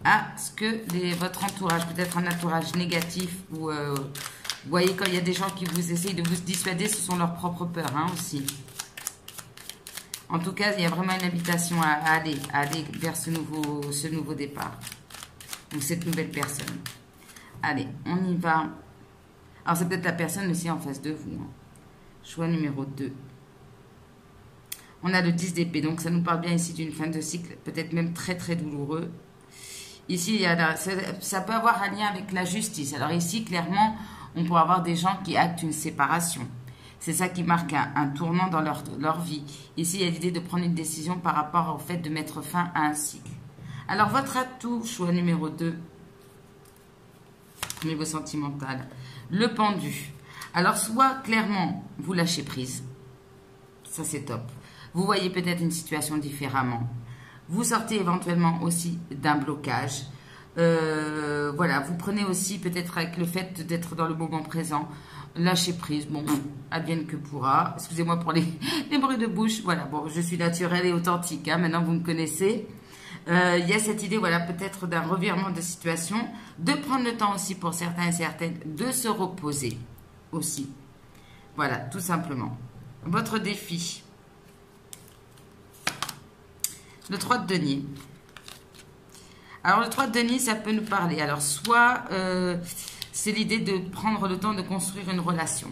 Speaker 2: à ce que votre entourage, peut-être un entourage négatif, ou vous voyez quand il y a des gens qui vous essayent de vous dissuader, ce sont leurs propres peurs hein, aussi. En tout cas, il y a vraiment une invitation à aller vers ce nouveau départ, ou cette nouvelle personne. Allez, on y va. Alors c'est peut-être la personne aussi en face de vous. Hein. Choix numéro 2. On a le 10 d'épée, donc ça nous parle bien ici d'une fin de cycle, peut-être même très très douloureux. Ici, il y a ça peut avoir un lien avec la justice. Alors ici, clairement, on pourrait avoir des gens qui actent une séparation. C'est ça qui marque un tournant dans leur vie. Ici, il y a l'idée de prendre une décision par rapport au fait de mettre fin à un cycle. Alors, votre atout, choix numéro 2, au niveau sentimental, le pendu. Alors, soit clairement, vous lâchez prise. Ça, c'est top. Vous voyez peut-être une situation différemment. Vous sortez éventuellement aussi d'un blocage. Voilà, vous prenez aussi peut-être avec le fait d'être dans le moment présent, lâcher prise. Bon, advienne que pourra. Excusez-moi pour les bruits de bouche. Voilà, bon, je suis naturelle et authentique. Hein, maintenant, vous me connaissez. Il y a cette idée, voilà, peut-être d'un revirement de situation, de prendre le temps aussi pour certains et certaines de se reposer aussi. Voilà, tout simplement. Votre défi. Le 3 de denier. Alors, le 3 de denier, ça peut nous parler. Alors, soit c'est l'idée de prendre le temps de construire une relation.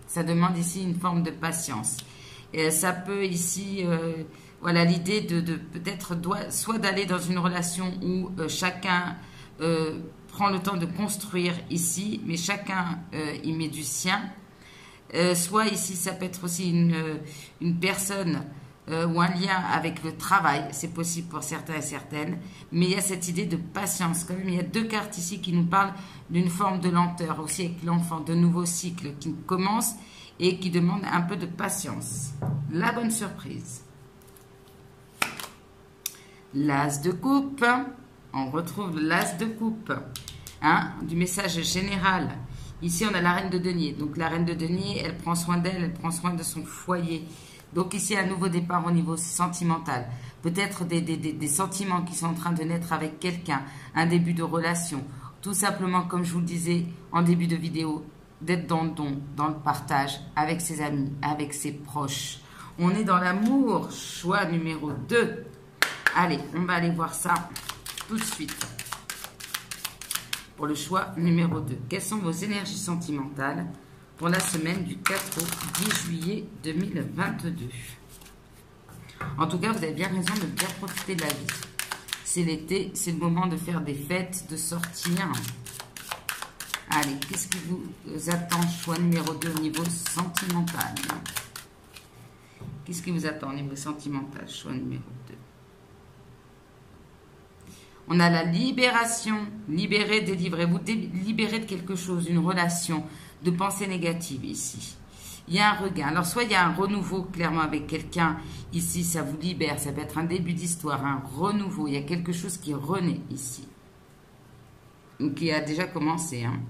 Speaker 2: Ça demande ici une forme de patience. Et ça peut ici, voilà, l'idée de peut-être soit d'aller dans une relation où chacun prend le temps de construire ici, mais chacun y met du sien. Soit ici, ça peut être aussi une personne ou un lien avec le travail, c'est possible pour certains et certaines, mais il y a cette idée de patience quand même. Il y a 2 cartes ici qui nous parlent d'une forme de lenteur, aussi avec l'enfant, de nouveaux cycles qui commencent et qui demandent un peu de patience. La bonne surprise. L'as de coupe, on retrouve l'as de coupe, hein, du message général. Ici, on a la reine de denier, donc la reine de denier, elle prend soin d'elle, elle prend soin de son foyer. Donc ici, un nouveau départ au niveau sentimental. Peut-être des sentiments qui sont en train de naître avec quelqu'un. Un début de relation. Tout simplement, comme je vous le disais en début de vidéo, d'être dans le don, dans le partage, avec ses amis, avec ses proches. On est dans l'amour. Choix numéro 2. Allez, on va aller voir ça tout de suite. Pour le choix numéro 2. Quelles sont vos énergies sentimentales pour la semaine du 4 au 10 juillet 2022. En tout cas, vous avez bien raison de bien profiter de la vie. C'est l'été, c'est le moment de faire des fêtes, de sortir. Allez, qu'est-ce qui vous attend, choix numéro 2 au niveau sentimental? Qu'est-ce qui vous attend au niveau sentimental, choix numéro 2? On a la libération, libérer, délivrer, vous libérer de quelque chose, une relation, de pensée négative ici. Il y a un regain. Alors, soit il y a un renouveau clairement avec quelqu'un. Ici, ça vous libère. Ça peut être un début d'histoire, un renouveau. Il y a quelque chose qui renaît ici. Qui a déjà commencé. Hein.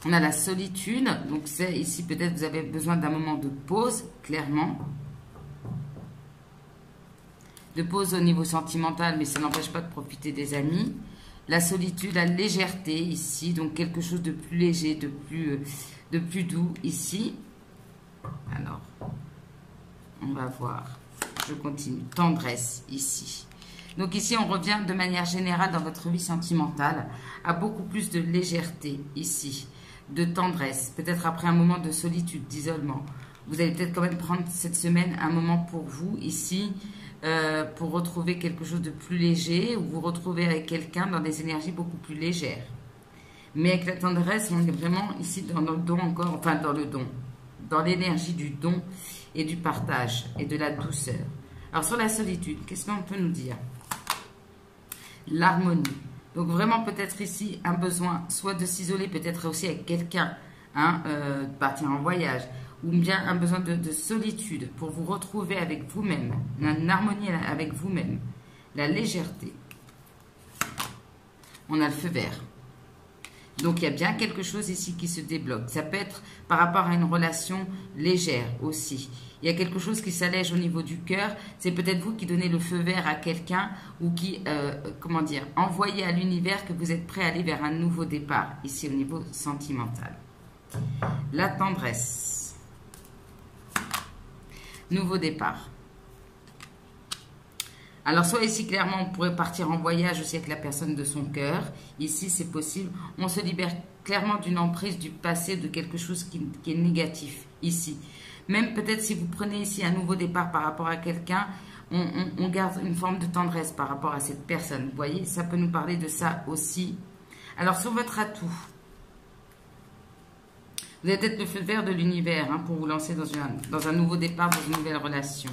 Speaker 2: On a la solitude. Donc, c'est ici, peut-être vous avez besoin d'un moment de pause, clairement. De pause au niveau sentimental, mais ça n'empêche pas de profiter des amis. La solitude, la légèreté ici, donc quelque chose de plus léger, de plus doux ici. Alors, on va voir. Je continue. Tendresse ici. Donc ici, on revient de manière générale dans votre vie sentimentale à beaucoup plus de légèreté ici, de tendresse. Peut-être après un moment de solitude, d'isolement. Vous allez peut-être quand même prendre cette semaine un moment pour vous ici, pour retrouver quelque chose de plus léger, ou vous retrouvez avec quelqu'un dans des énergies beaucoup plus légères. Mais avec la tendresse, on est vraiment ici dans le don encore, enfin dans le don, dans l'énergie du don et du partage et de la douceur. Alors sur la solitude, qu'est-ce qu'on peut nous dire? L'harmonie. Donc vraiment peut-être ici un besoin soit de s'isoler, peut-être aussi avec quelqu'un, hein, partir en voyage, ou bien un besoin de solitude pour vous retrouver avec vous-même, une harmonie avec vous-même, la légèreté. On a le feu vert. Donc, il y a bien quelque chose ici qui se débloque. Ça peut être par rapport à une relation légère aussi. Il y a quelque chose qui s'allège au niveau du cœur. C'est peut-être vous qui donnez le feu vert à quelqu'un ou qui, comment dire, envoyez à l'univers que vous êtes prêt à aller vers un nouveau départ, ici au niveau sentimental. La tendresse. Nouveau départ. Alors, soit ici, clairement, on pourrait partir en voyage aussi avec la personne de son cœur. Ici, c'est possible. On se libère clairement d'une emprise du passé, de quelque chose qui est négatif, ici. Même peut-être si vous prenez ici un nouveau départ par rapport à quelqu'un, on garde une forme de tendresse par rapport à cette personne. Vous voyez, ça peut nous parler de ça aussi. Alors, sur votre atout, vous avez peut-être le feu vert de l'univers hein, pour vous lancer dans un nouveau départ, dans une nouvelle relation.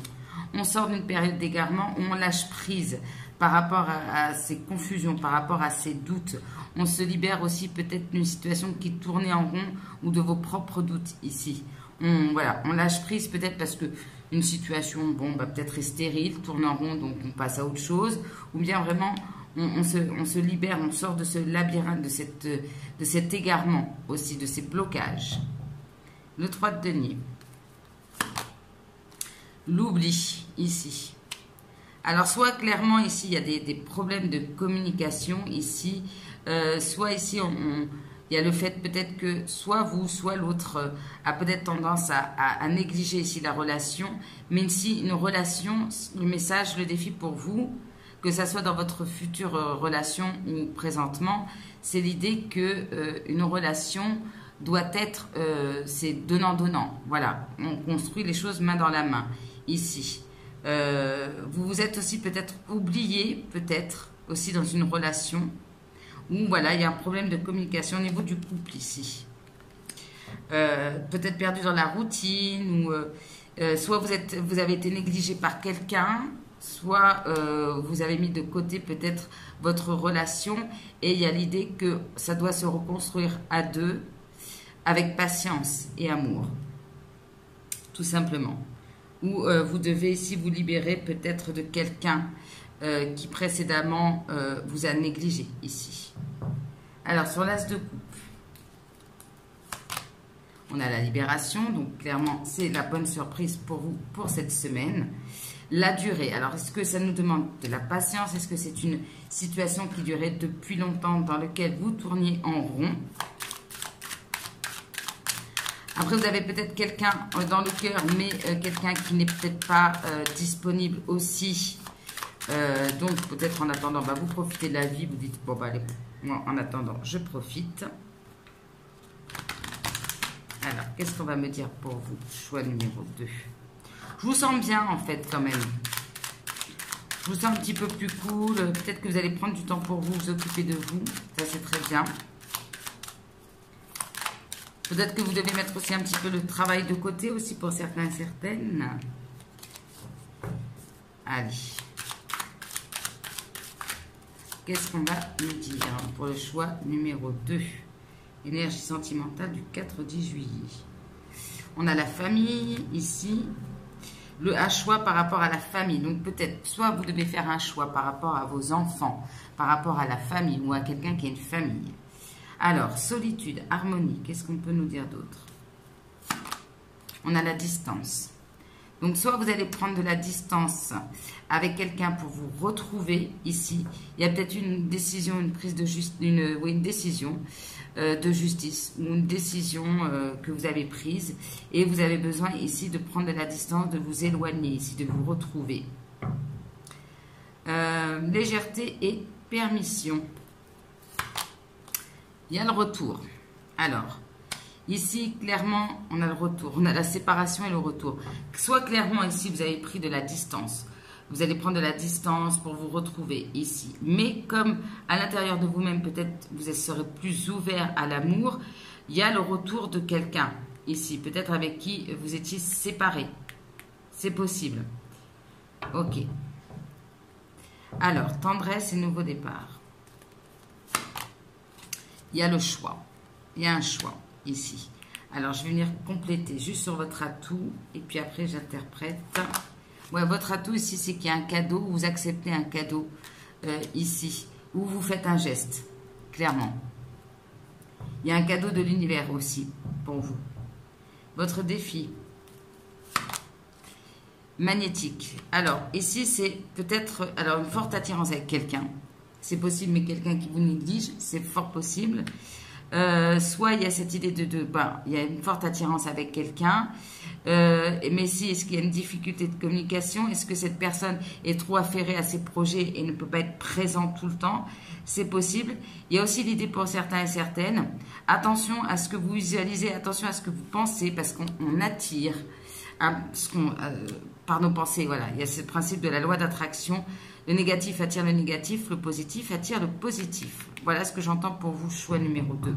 Speaker 2: On sort d'une période d'égarement où on lâche prise par rapport à ces confusions, par rapport à ces doutes. On se libère aussi peut-être d'une situation qui tournait en rond ou de vos propres doutes ici. Voilà, on lâche prise peut-être parce que une situation, bon, bah, peut-être est stérile, tourne en rond, donc on passe à autre chose. Ou bien vraiment, on se libère, on sort de ce labyrinthe, de cet égarement aussi, de ces blocages. Le 3 de denier. L'oubli, ici. Alors, soit clairement, ici, il y a des problèmes de communication, ici. Soit ici, il y a le fait peut-être que soit vous, soit l'autre a peut-être tendance à négliger ici la relation. Mais ici, une relation, le message, le défi pour vous, que ça soit dans votre future relation ou présentement, c'est l'idée que une relation doit être, c'est donnant-donnant. Voilà, on construit les choses main dans la main. Ici, vous vous êtes aussi peut-être oublié, peut-être aussi dans une relation où voilà, il y a un problème de communication au niveau du couple ici. Peut-être perdu dans la routine ou soit vous avez été négligé par quelqu'un, soit vous avez mis de côté peut-être votre relation et il y a l'idée que ça doit se reconstruire à deux avec patience et amour, tout simplement. Ou vous devez ici vous libérer peut-être de quelqu'un qui précédemment vous a négligé ici. Alors, sur l'as de coupe, on a la libération. Donc, clairement, c'est la bonne surprise pour vous pour cette semaine. La durée. Alors, est-ce que ça nous demande de la patience? Est-ce que c'est une situation qui durait depuis longtemps dans laquelle vous tourniez en rond? Après, vous avez peut-être quelqu'un dans le cœur, mais quelqu'un qui n'est peut-être pas disponible aussi. Donc, peut-être en attendant, bah, vous profitez de la vie. Vous dites, bon, bah, allez, moi, en attendant, je profite. Alors, qu'est-ce qu'on va me dire pour vous? Choix numéro 2. Je vous sens bien, en fait, quand même. Je vous sens un petit peu plus cool. Peut-être que vous allez prendre du temps pour vous, vous occuper de vous. Ça, c'est très bien. Peut-être que vous devez mettre aussi un petit peu le travail de côté aussi pour certains et certaines. Allez. Qu'est-ce qu'on va nous dire pour le choix numéro 2? Énergie sentimentale du 4-10 juillet. On a la famille ici. Un choix par rapport à la famille. Donc peut-être, soit vous devez faire un choix par rapport à vos enfants, par rapport à la famille ou à quelqu'un qui a une famille. Alors, solitude, harmonie, qu'est-ce qu'on peut nous dire d'autre? On a la distance. Donc, soit vous allez prendre de la distance avec quelqu'un pour vous retrouver ici. Il y a peut-être une décision, une prise de une décision de justice ou une décision que vous avez prise et vous avez besoin ici de prendre de la distance, de vous éloigner ici, de vous retrouver. Légèreté et permission. Il y a le retour. Alors, ici, clairement, on a le retour. On a la séparation et le retour. Soit clairement, ici, vous avez pris de la distance. Vous allez prendre de la distance pour vous retrouver ici. Mais comme à l'intérieur de vous-même, peut-être vous serez plus ouvert à l'amour, il y a le retour de quelqu'un ici. Peut-être avec qui vous étiez séparés. C'est possible. Ok. Alors, tendresse et nouveau départ. Il y a le choix. Il y a un choix ici. Alors, je vais venir compléter juste sur votre atout. Et puis après, j'interprète. Ouais, votre atout ici, c'est qu'il y a un cadeau. Vous acceptez un cadeau ici. Ou vous faites un geste. Clairement. Il y a un cadeau de l'univers aussi pour vous. Votre défi. Magnétique. Alors, ici, c'est peut-être une forte attirance avec quelqu'un. C'est possible, mais quelqu'un qui vous néglige, c'est fort possible. Soit il y a cette idée il y a une forte attirance avec quelqu'un, mais si, est-ce qu'il y a une difficulté de communication? Est-ce que cette personne est trop affairée à ses projets et ne peut pas être présente tout le temps? C'est possible. Il y a aussi l'idée pour certains et certaines, attention à ce que vous visualisez, attention à ce que vous pensez, parce qu'on attire par nos pensées. Voilà, il y a ce principe de la loi d'attraction. Le négatif attire le négatif, le positif attire le positif. Voilà ce que j'entends pour vous, choix numéro 2.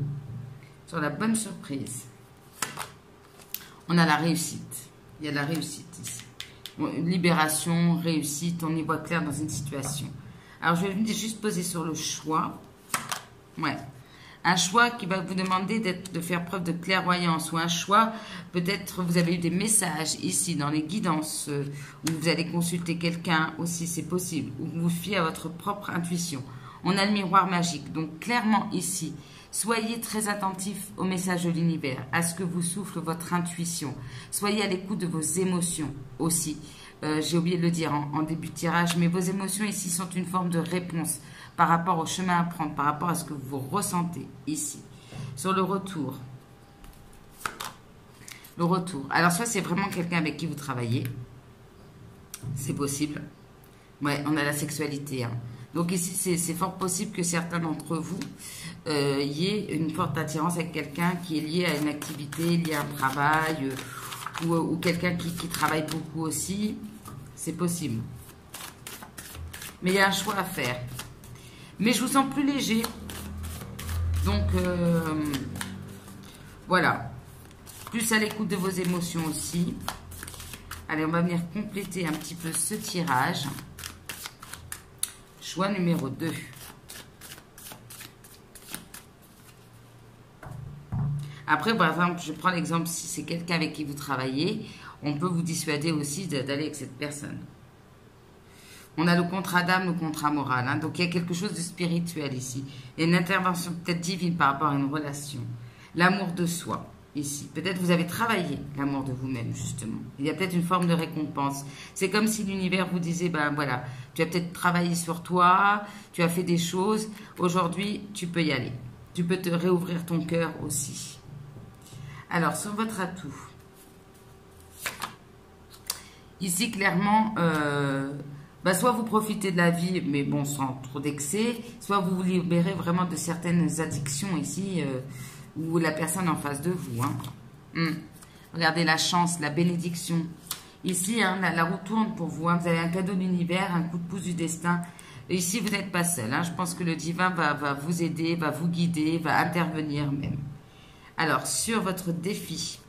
Speaker 2: Sur la bonne surprise. On a la réussite. Il y a la réussite ici. Libération, réussite, on y voit clair dans une situation. Alors, je vais juste poser sur le choix. Ouais. Un choix qui va vous demander de faire preuve de clairvoyance, ou un choix, peut-être vous avez eu des messages ici dans les guidances, où vous allez consulter quelqu'un aussi, c'est possible, ou vous vous fiez à votre propre intuition. On a le miroir magique, donc clairement ici, soyez très attentif au message de l'univers, à ce que vous souffle votre intuition. Soyez à l'écoute de vos émotions aussi. J'ai oublié de le dire en début de tirage, mais vos émotions ici sont une forme de réponse par rapport au chemin à prendre, par rapport à ce que vous ressentez ici. Sur le retour. Le retour. Alors, soit c'est vraiment quelqu'un avec qui vous travaillez. C'est possible. Ouais, on a la sexualité. Hein. Donc ici, c'est fort possible que certains d'entre vous y aient une forte attirance avec quelqu'un qui est lié à une activité, lié à un travail, ou quelqu'un qui travaille beaucoup aussi. C'est possible. Mais il y a un choix à faire. Mais je vous sens plus léger. Donc, voilà. Plus à l'écoute de vos émotions aussi. Allez, on va venir compléter un petit peu ce tirage. Choix numéro 2. Après, par exemple, je prends l'exemple, si c'est quelqu'un avec qui vous travaillez, on peut vous dissuader aussi d'aller avec cette personne. On a le contrat d'âme, le contrat moral. Hein, donc, il y a quelque chose de spirituel ici. Il y a une intervention peut-être divine par rapport à une relation. L'amour de soi, ici. Peut-être vous avez travaillé l'amour de vous-même, justement. Il y a peut-être une forme de récompense. C'est comme si l'univers vous disait, ben voilà, tu as peut-être travaillé sur toi, tu as fait des choses. Aujourd'hui, tu peux y aller. Tu peux te réouvrir ton cœur aussi. Alors, sur votre atout. Ici, clairement... soit vous profitez de la vie, mais bon, sans trop d'excès, soit vous vous libérez vraiment de certaines addictions ici, ou la personne en face de vous. Hein. Regardez la chance, la bénédiction. Ici, hein, la roue tourne pour vous. Hein. Vous avez un cadeau de l'univers, un coup de pouce du destin. Et ici, vous n'êtes pas seul. Hein. Je pense que le divin va vous aider, va vous guider, va intervenir même. Alors, sur votre défi...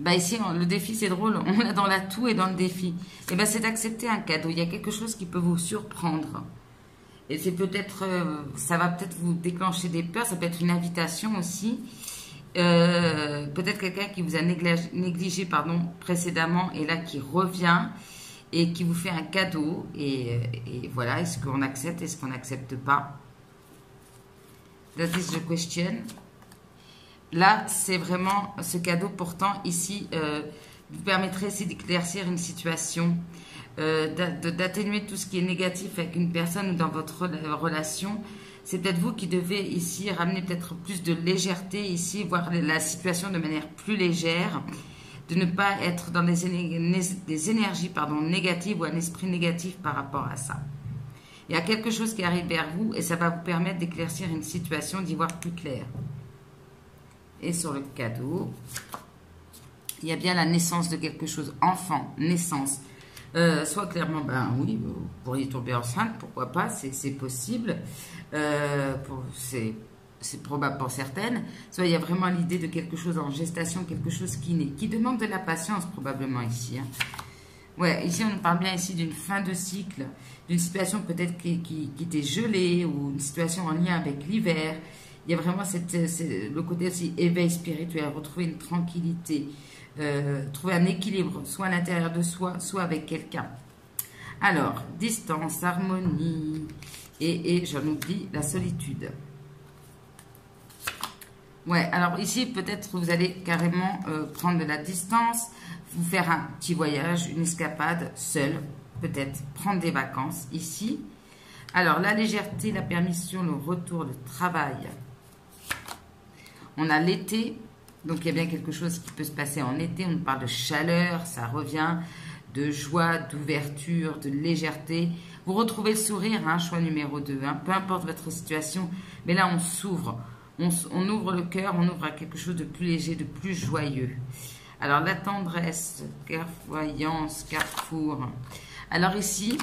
Speaker 2: ici, le défi, c'est drôle, on l'a dans l'atout et dans le défi. Et c'est d'accepter un cadeau. Il y a quelque chose qui peut vous surprendre. Et c'est peut-être, ça va peut-être vous déclencher des peurs, ça peut être une invitation aussi. Peut-être quelqu'un qui vous a négligé précédemment et là qui revient et qui vous fait un cadeau. Et voilà, est-ce qu'on accepte, est-ce qu'on n'accepte pas? That is the question. Là, c'est vraiment ce cadeau, pourtant, ici, vous permettrait aussi d'éclaircir une situation, d'atténuer tout ce qui est négatif avec une personne ou dans votre relation. C'est peut-être vous qui devez ici ramener peut-être plus de légèreté, ici, voir la situation de manière plus légère, de ne pas être dans des énergies négatives ou un esprit négatif par rapport à ça. Il y a quelque chose qui arrive vers vous et ça va vous permettre d'éclaircir une situation, d'y voir plus clair. Et sur le cadeau, il y a bien la naissance de quelque chose. Enfant, naissance. Soit clairement, oui, vous pourriez tomber enceinte, pourquoi pas, c'est possible. C'est probable pour certaines. Soit il y a vraiment l'idée de quelque chose en gestation, quelque chose qui naît, qui demande de la patience probablement ici. Hein. Ouais, ici on parle bien ici d'une fin de cycle, d'une situation peut-être qui était gelée ou une situation en lien avec l'hiver. Il y a vraiment le côté aussi éveil spirituel, retrouver une tranquillité, trouver un équilibre, soit à l'intérieur de soi, soit avec quelqu'un. Alors, distance, harmonie, et j'en oublie, la solitude. Ouais, alors ici, peut-être vous allez carrément prendre de la distance, vous faire un petit voyage, une escapade, seul, peut-être prendre des vacances ici. Alors, la légèreté, la permission, le retour, le travail. On a l'été, donc il y a bien quelque chose qui peut se passer en été. On parle de chaleur, ça revient, de joie, d'ouverture, de légèreté. Vous retrouvez le sourire, hein, choix numéro 2, hein, peu importe votre situation. Mais là, on s'ouvre, on ouvre le cœur, on ouvre à quelque chose de plus léger, de plus joyeux. Alors, la tendresse, clairvoyance, carrefour. Alors ici,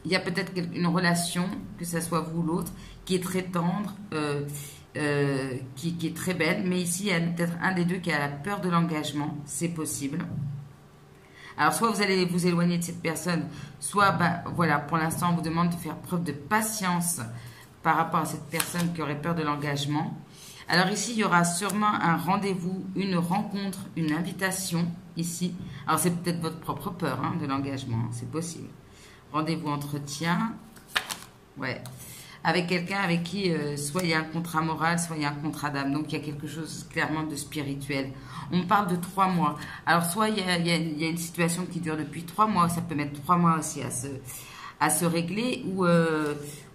Speaker 2: il y a peut-être une relation, que ce soit vous ou l'autre, qui est très tendre, qui est très belle. Mais ici, il y a peut-être un des deux qui a la peur de l'engagement. C'est possible. Alors, soit vous allez vous éloigner de cette personne, soit, ben, voilà, pour l'instant, on vous demande de faire preuve de patience par rapport à cette personne qui aurait peur de l'engagement. Alors ici, il y aura sûrement un rendez-vous, une rencontre, une invitation ici. Alors, c'est peut-être votre propre peur hein, de l'engagement, hein, c'est possible. Rendez-vous, entretien, ouais, avec quelqu'un avec qui soit il y a un contrat moral, soit il y a un contrat d'âme. Donc, il y a quelque chose clairement de spirituel. On parle de 3 mois. Alors, soit il y a une situation qui dure depuis 3 mois, ça peut mettre 3 mois aussi à se régler,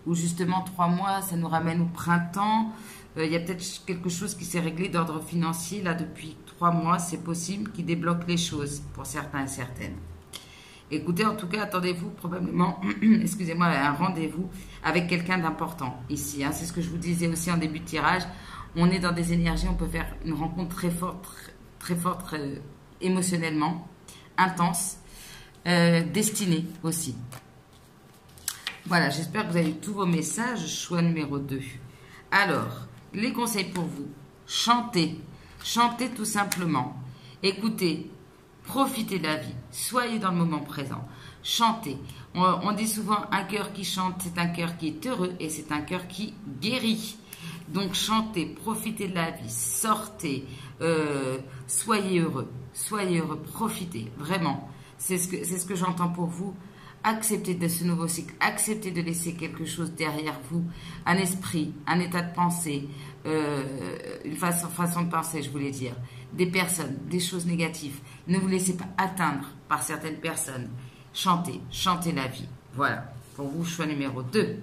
Speaker 2: ou justement 3 mois, ça nous ramène au printemps. Il y a peut-être quelque chose qui s'est réglé d'ordre financier, là, depuis 3 mois, c'est possible, qui débloque les choses pour certains et certaines. Écoutez, en tout cas, attendez-vous probablement, excusez-moi, à un rendez-vous avec quelqu'un d'important ici. Hein. C'est ce que je vous disais aussi en début de tirage. On est dans des énergies, on peut faire une rencontre très forte émotionnellement, intense, destinée aussi. Voilà, j'espère que vous avez eu tous vos messages. Choix numéro 2. Alors, les conseils pour vous. Chantez. Chantez tout simplement. Écoutez. Profitez de la vie. Soyez dans le moment présent. Chantez. On dit souvent un cœur qui chante, c'est un cœur qui est heureux et c'est un cœur qui guérit. Donc chantez, profitez de la vie, sortez, soyez heureux, profitez, vraiment. C'est ce que j'entends pour vous. Acceptez de ce nouveau cycle, acceptez de laisser quelque chose derrière vous, un esprit, un état de pensée, une façon de penser, je voulais dire, des personnes, des choses négatives. Ne vous laissez pas atteindre par certaines personnes. Chantez, chantez la vie. Voilà, pour vous, choix numéro 2.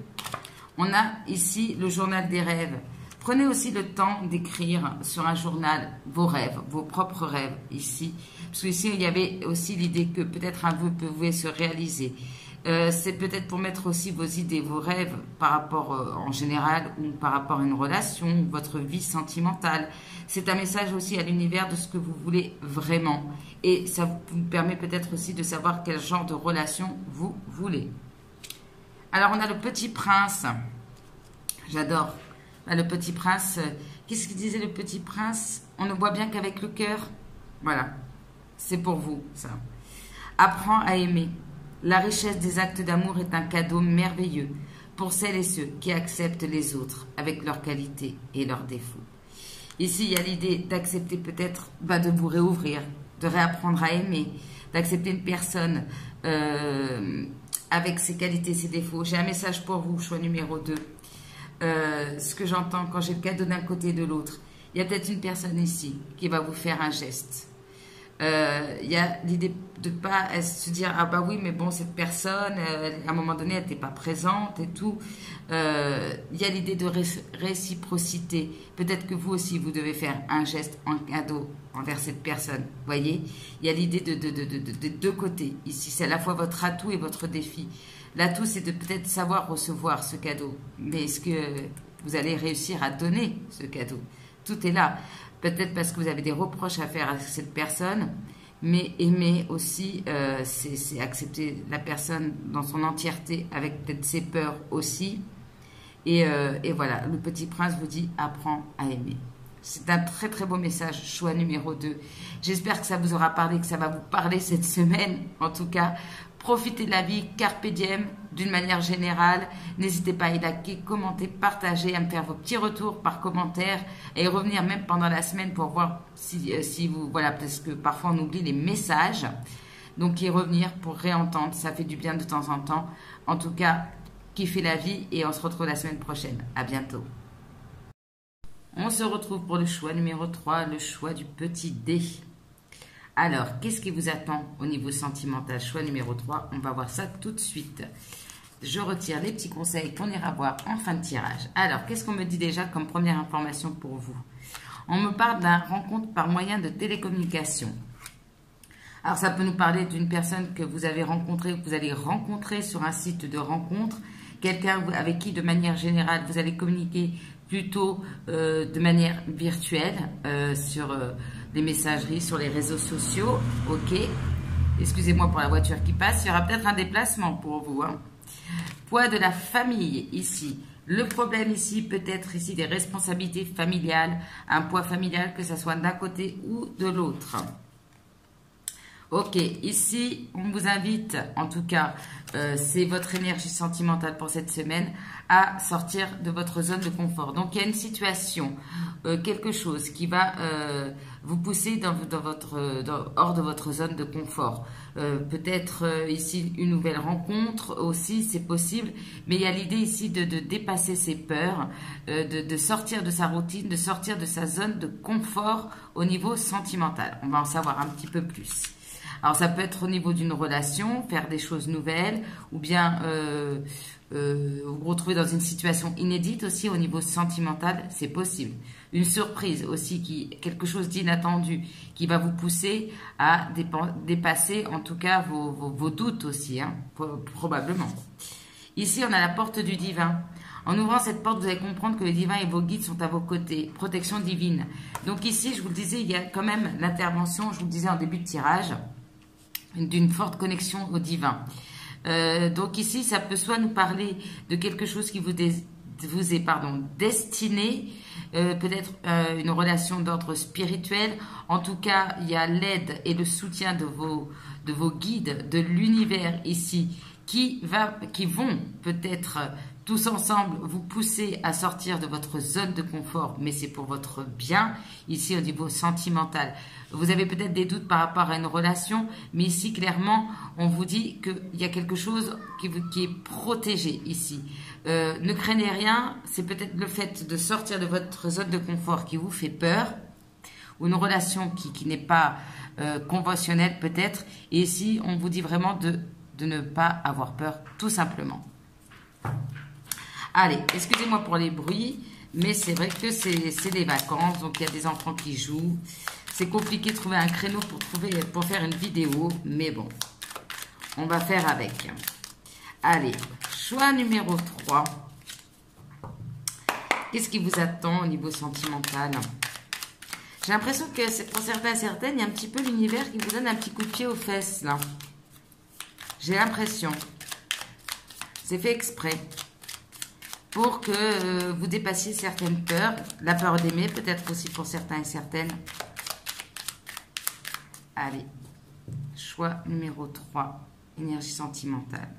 Speaker 2: On a ici le journal des rêves. Prenez aussi le temps d'écrire sur un journal vos rêves, vos propres rêves ici. Parce qu'ici, il y avait aussi l'idée que peut-être un vœu pouvait se réaliser. C'est peut-être pour mettre aussi vos idées, vos rêves par rapport en général ou par rapport à une relation, votre vie sentimentale. C'est un message aussi à l'univers de ce que vous voulez vraiment. Et ça vous permet peut-être aussi de savoir quel genre de relation vous voulez. Alors, on a le Petit Prince. J'adore. Le Petit Prince. Qu'est-ce qu'il disait le Petit Prince? On ne voit bien qu'avec le cœur. Voilà. C'est pour vous, ça. Apprends à aimer. La richesse des actes d'amour est un cadeau merveilleux pour celles et ceux qui acceptent les autres avec leurs qualités et leurs défauts. Ici, il y a l'idée d'accepter peut-être de vous réouvrir, de réapprendre à aimer, d'accepter une personne avec ses qualités, ses défauts. J'ai un message pour vous, choix numéro 2. Ce que j'entends quand j'ai le cadeau d'un côté et de l'autre, il y a peut-être une personne ici qui va vous faire un geste. Il y a l'idée de ne pas se dire ah bah oui mais bon cette personne à un moment donné elle n'était pas présente et tout. Il y a l'idée de réciprocité. Peut-être que vous aussi vous devez faire un geste en cadeau envers cette personne. Voyez, il y a l'idée de deux côtés ici. C'est à la fois votre atout et votre défi. L'atout c'est de peut-être savoir recevoir ce cadeau, mais est-ce que vous allez réussir à donner ce cadeau? Tout est là. Peut-être parce que vous avez des reproches à faire à cette personne, mais aimer aussi, c'est accepter la personne dans son entièreté, avec peut-être ses peurs aussi. Et voilà, le Petit Prince vous dit « Apprends à aimer ». C'est un très très beau message, choix numéro 2. J'espère que ça vous aura parlé, que ça va vous parler cette semaine, en tout cas, Profitez de la vie, carpe diem, d'une manière générale. N'hésitez pas à liker, commenter, partager, à me faire vos petits retours par commentaire et revenir même pendant la semaine pour voir si vous... Voilà, parce que parfois on oublie les messages. Donc, y revenir pour réentendre, ça fait du bien de temps en temps. En tout cas, kiffez la vie et on se retrouve la semaine prochaine. À bientôt. On se retrouve pour le choix numéro 3, le choix du petit dé. Alors, qu'est-ce qui vous attend au niveau sentimental? Choix numéro 3, on va voir ça tout de suite. Je retire les petits conseils qu'on ira voir en fin de tirage. Alors, qu'est-ce qu'on me dit déjà comme première information pour vous? On me parle d'une rencontre par moyen de télécommunication. Alors, ça peut nous parler d'une personne que vous avez rencontrée, que vous allez rencontrer sur un site de rencontre. Quelqu'un avec qui, de manière générale, vous allez communiquer plutôt de manière virtuelle sur les messageries, sur les réseaux sociaux. Ok. Excusez-moi pour la voiture qui passe. Il y aura peut-être un déplacement pour vous. Hein. Poids de la famille ici. Le problème ici, peut-être ici des responsabilités familiales. Un poids familial, que ce soit d'un côté ou de l'autre. Ok, ici, on vous invite, en tout cas, c'est votre énergie sentimentale pour cette semaine, à sortir de votre zone de confort. Donc, il y a une situation, quelque chose qui va vous pousser hors de votre zone de confort. Peut-être ici une nouvelle rencontre aussi, c'est possible, mais il y a l'idée ici de dépasser ses peurs, de sortir de sa routine, de sortir de sa zone de confort au niveau sentimental. On va en savoir un petit peu plus. Alors, ça peut être au niveau d'une relation, faire des choses nouvelles, ou bien vous retrouver dans une situation inédite aussi au niveau sentimental, c'est possible. Une surprise aussi, quelque chose d'inattendu qui va vous pousser à dépasser en tout cas vos doutes aussi, hein, probablement. Ici, on a la porte du divin. En ouvrant cette porte, vous allez comprendre que le divin et vos guides sont à vos côtés. Protection divine. Donc ici, je vous le disais, il y a quand même l'intervention, je vous le disais en début de tirage, d'une forte connexion au divin. Donc ici, ça peut soit nous parler de quelque chose qui vous est destiné, peut-être une relation d'ordre spirituel. En tout cas, il y a l'aide et le soutien de vos guides, de l'univers ici, qui vont peut-être tous ensemble vous pousser à sortir de votre zone de confort, mais c'est pour votre bien, ici au niveau sentimental. Vous avez peut-être des doutes par rapport à une relation, mais ici clairement, on vous dit qu'il y a quelque chose qui est protégé ici. Ne craignez rien, c'est peut-être le fait de sortir de votre zone de confort qui vous fait peur, ou une relation qui n'est pas conventionnelle peut-être, et ici on vous dit vraiment de ne pas avoir peur, tout simplement. Allez, excusez-moi pour les bruits, mais c'est vrai que c'est les vacances, donc il y a des enfants qui jouent. C'est compliqué de trouver un créneau pour faire une vidéo, mais bon, on va faire avec. Allez, choix numéro 3. Qu'est-ce qui vous attend au niveau sentimental? J'ai l'impression que pour certains et certaines, il y a un petit peu l'univers qui vous donne un petit coup de pied aux fesses, là. J'ai l'impression. C'est fait exprès. Pour que vous dépassiez certaines peurs. La peur d'aimer, peut-être aussi pour certains et certaines. Allez. Choix numéro 3. Énergie sentimentale.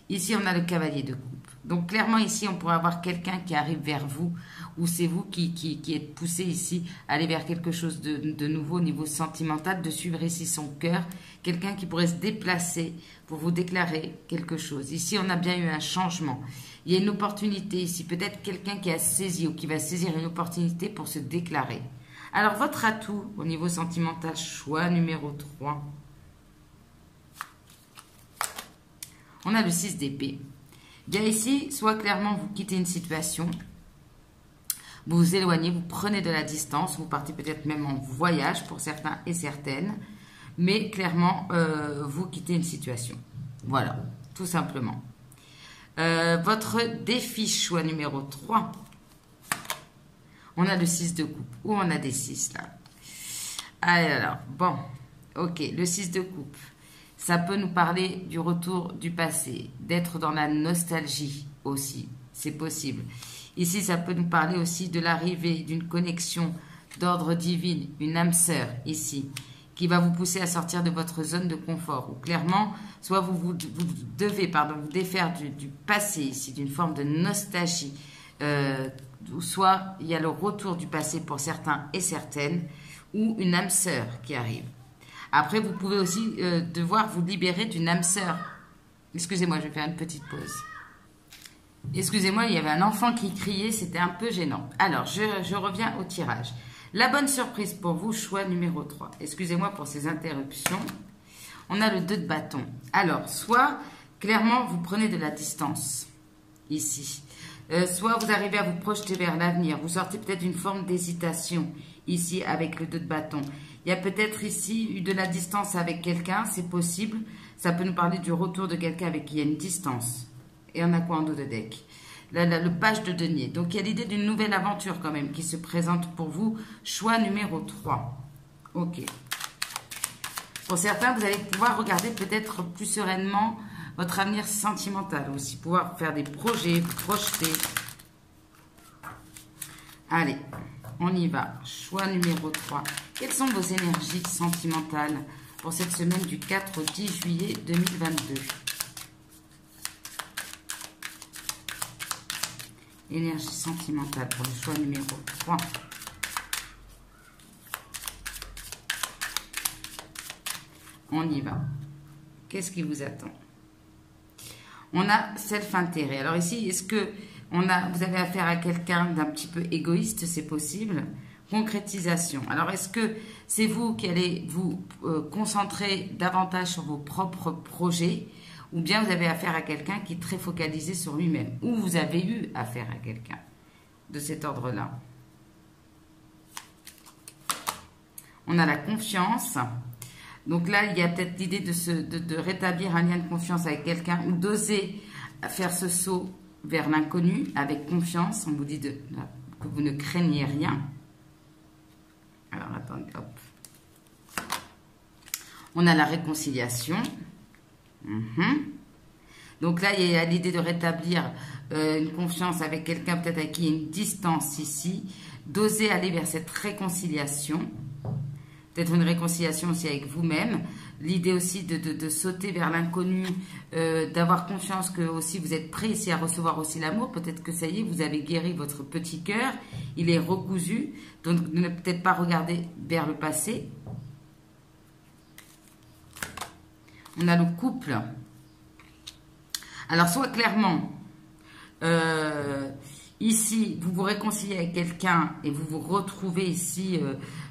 Speaker 2: Ici, on a le cavalier de coupe. Donc, clairement, ici, on pourrait avoir quelqu'un qui arrive vers vous, ou c'est vous qui êtes poussé ici à aller vers quelque chose de nouveau au niveau sentimental, de suivre ici son cœur. Quelqu'un qui pourrait se déplacer pour vous déclarer quelque chose. Ici, on a bien eu un changement. Il y a une opportunité ici. Peut-être quelqu'un qui a saisi ou qui va saisir une opportunité pour se déclarer. Alors, votre atout au niveau sentimental, choix numéro 3. On a le 6 d'épée. Bien ici, soit clairement vous quittez une situation, vous vous éloignez, vous prenez de la distance, vous partez peut-être même en voyage pour certains et certaines, mais clairement, vous quittez une situation. Voilà, tout simplement. Votre défi, choix numéro 3. On a le 6 de coupe, ou on a des 6 là. Alors, bon, ok, le 6 de coupe. Ça peut nous parler du retour du passé, d'être dans la nostalgie aussi, c'est possible. Ici, ça peut nous parler aussi de l'arrivée d'une connexion d'ordre divin, une âme sœur ici, qui va vous pousser à sortir de votre zone de confort. Ou clairement, soit vous devez vous défaire du passé ici, d'une forme de nostalgie. Soit il y a le retour du passé pour certains et certaines, ou une âme sœur qui arrive. Après, vous pouvez aussi devoir vous libérer d'une âme sœur. Excusez-moi, je vais faire une petite pause. Excusez-moi, il y avait un enfant qui criait, c'était un peu gênant. Alors, je reviens au tirage. La bonne surprise pour vous, choix numéro 3. Excusez-moi pour ces interruptions. On a le 2 de bâton. Alors, soit, clairement, vous prenez de la distance, ici. Soit vous arrivez à vous projeter vers l'avenir. Vous sortez peut-être d'une forme d'hésitation, ici, avec le 2 de bâton. Il y a peut-être ici eu de la distance avec quelqu'un, c'est possible. Ça peut nous parler du retour de quelqu'un avec qui il y a une distance. Et on a quoi en dos de deck? Là, le page de denier. Donc, il y a l'idée d'une nouvelle aventure quand même qui se présente pour vous. Choix numéro 3. Ok. Pour certains, vous allez pouvoir regarder peut-être plus sereinement votre avenir sentimental aussi. Pouvoir faire des projets, vous projeter. Allez, on y va. Choix numéro 3. Quelles sont vos énergies sentimentales pour cette semaine du 4 au 10 juillet 2022? Énergie sentimentale pour le choix numéro 3. On y va. Qu'est-ce qui vous attend? On a self-intérêt. Alors ici, est-ce que vous avez affaire à quelqu'un d'un petit peu égoïste? C'est possible. Concrétisation. Alors, est-ce que c'est vous qui allez vous concentrer davantage sur vos propres projets? Ou bien vous avez affaire à quelqu'un qui est très focalisé sur lui-même. Ou vous avez eu affaire à quelqu'un de cet ordre-là. On a la confiance. Donc là, il y a peut-être l'idée de rétablir un lien de confiance avec quelqu'un ou d'oser faire ce saut vers l'inconnu avec confiance. On vous dit que vous ne craignez rien. Alors, attendez, hop. On a la réconciliation. Donc là, il y a l'idée de rétablir une confiance avec quelqu'un peut-être avec qui il y a une distance ici, d'oser aller vers cette réconciliation, peut-être une réconciliation aussi avec vous-même, l'idée aussi de sauter vers l'inconnu, d'avoir confiance que aussi vous êtes prêt ici à recevoir aussi l'amour, peut-être que ça y est, vous avez guéri votre petit cœur, il est recousu, donc ne peut-être pas regarder vers le passé. On a le couple. Alors, soit clairement, ici, vous vous réconciliez avec quelqu'un et vous vous retrouvez ici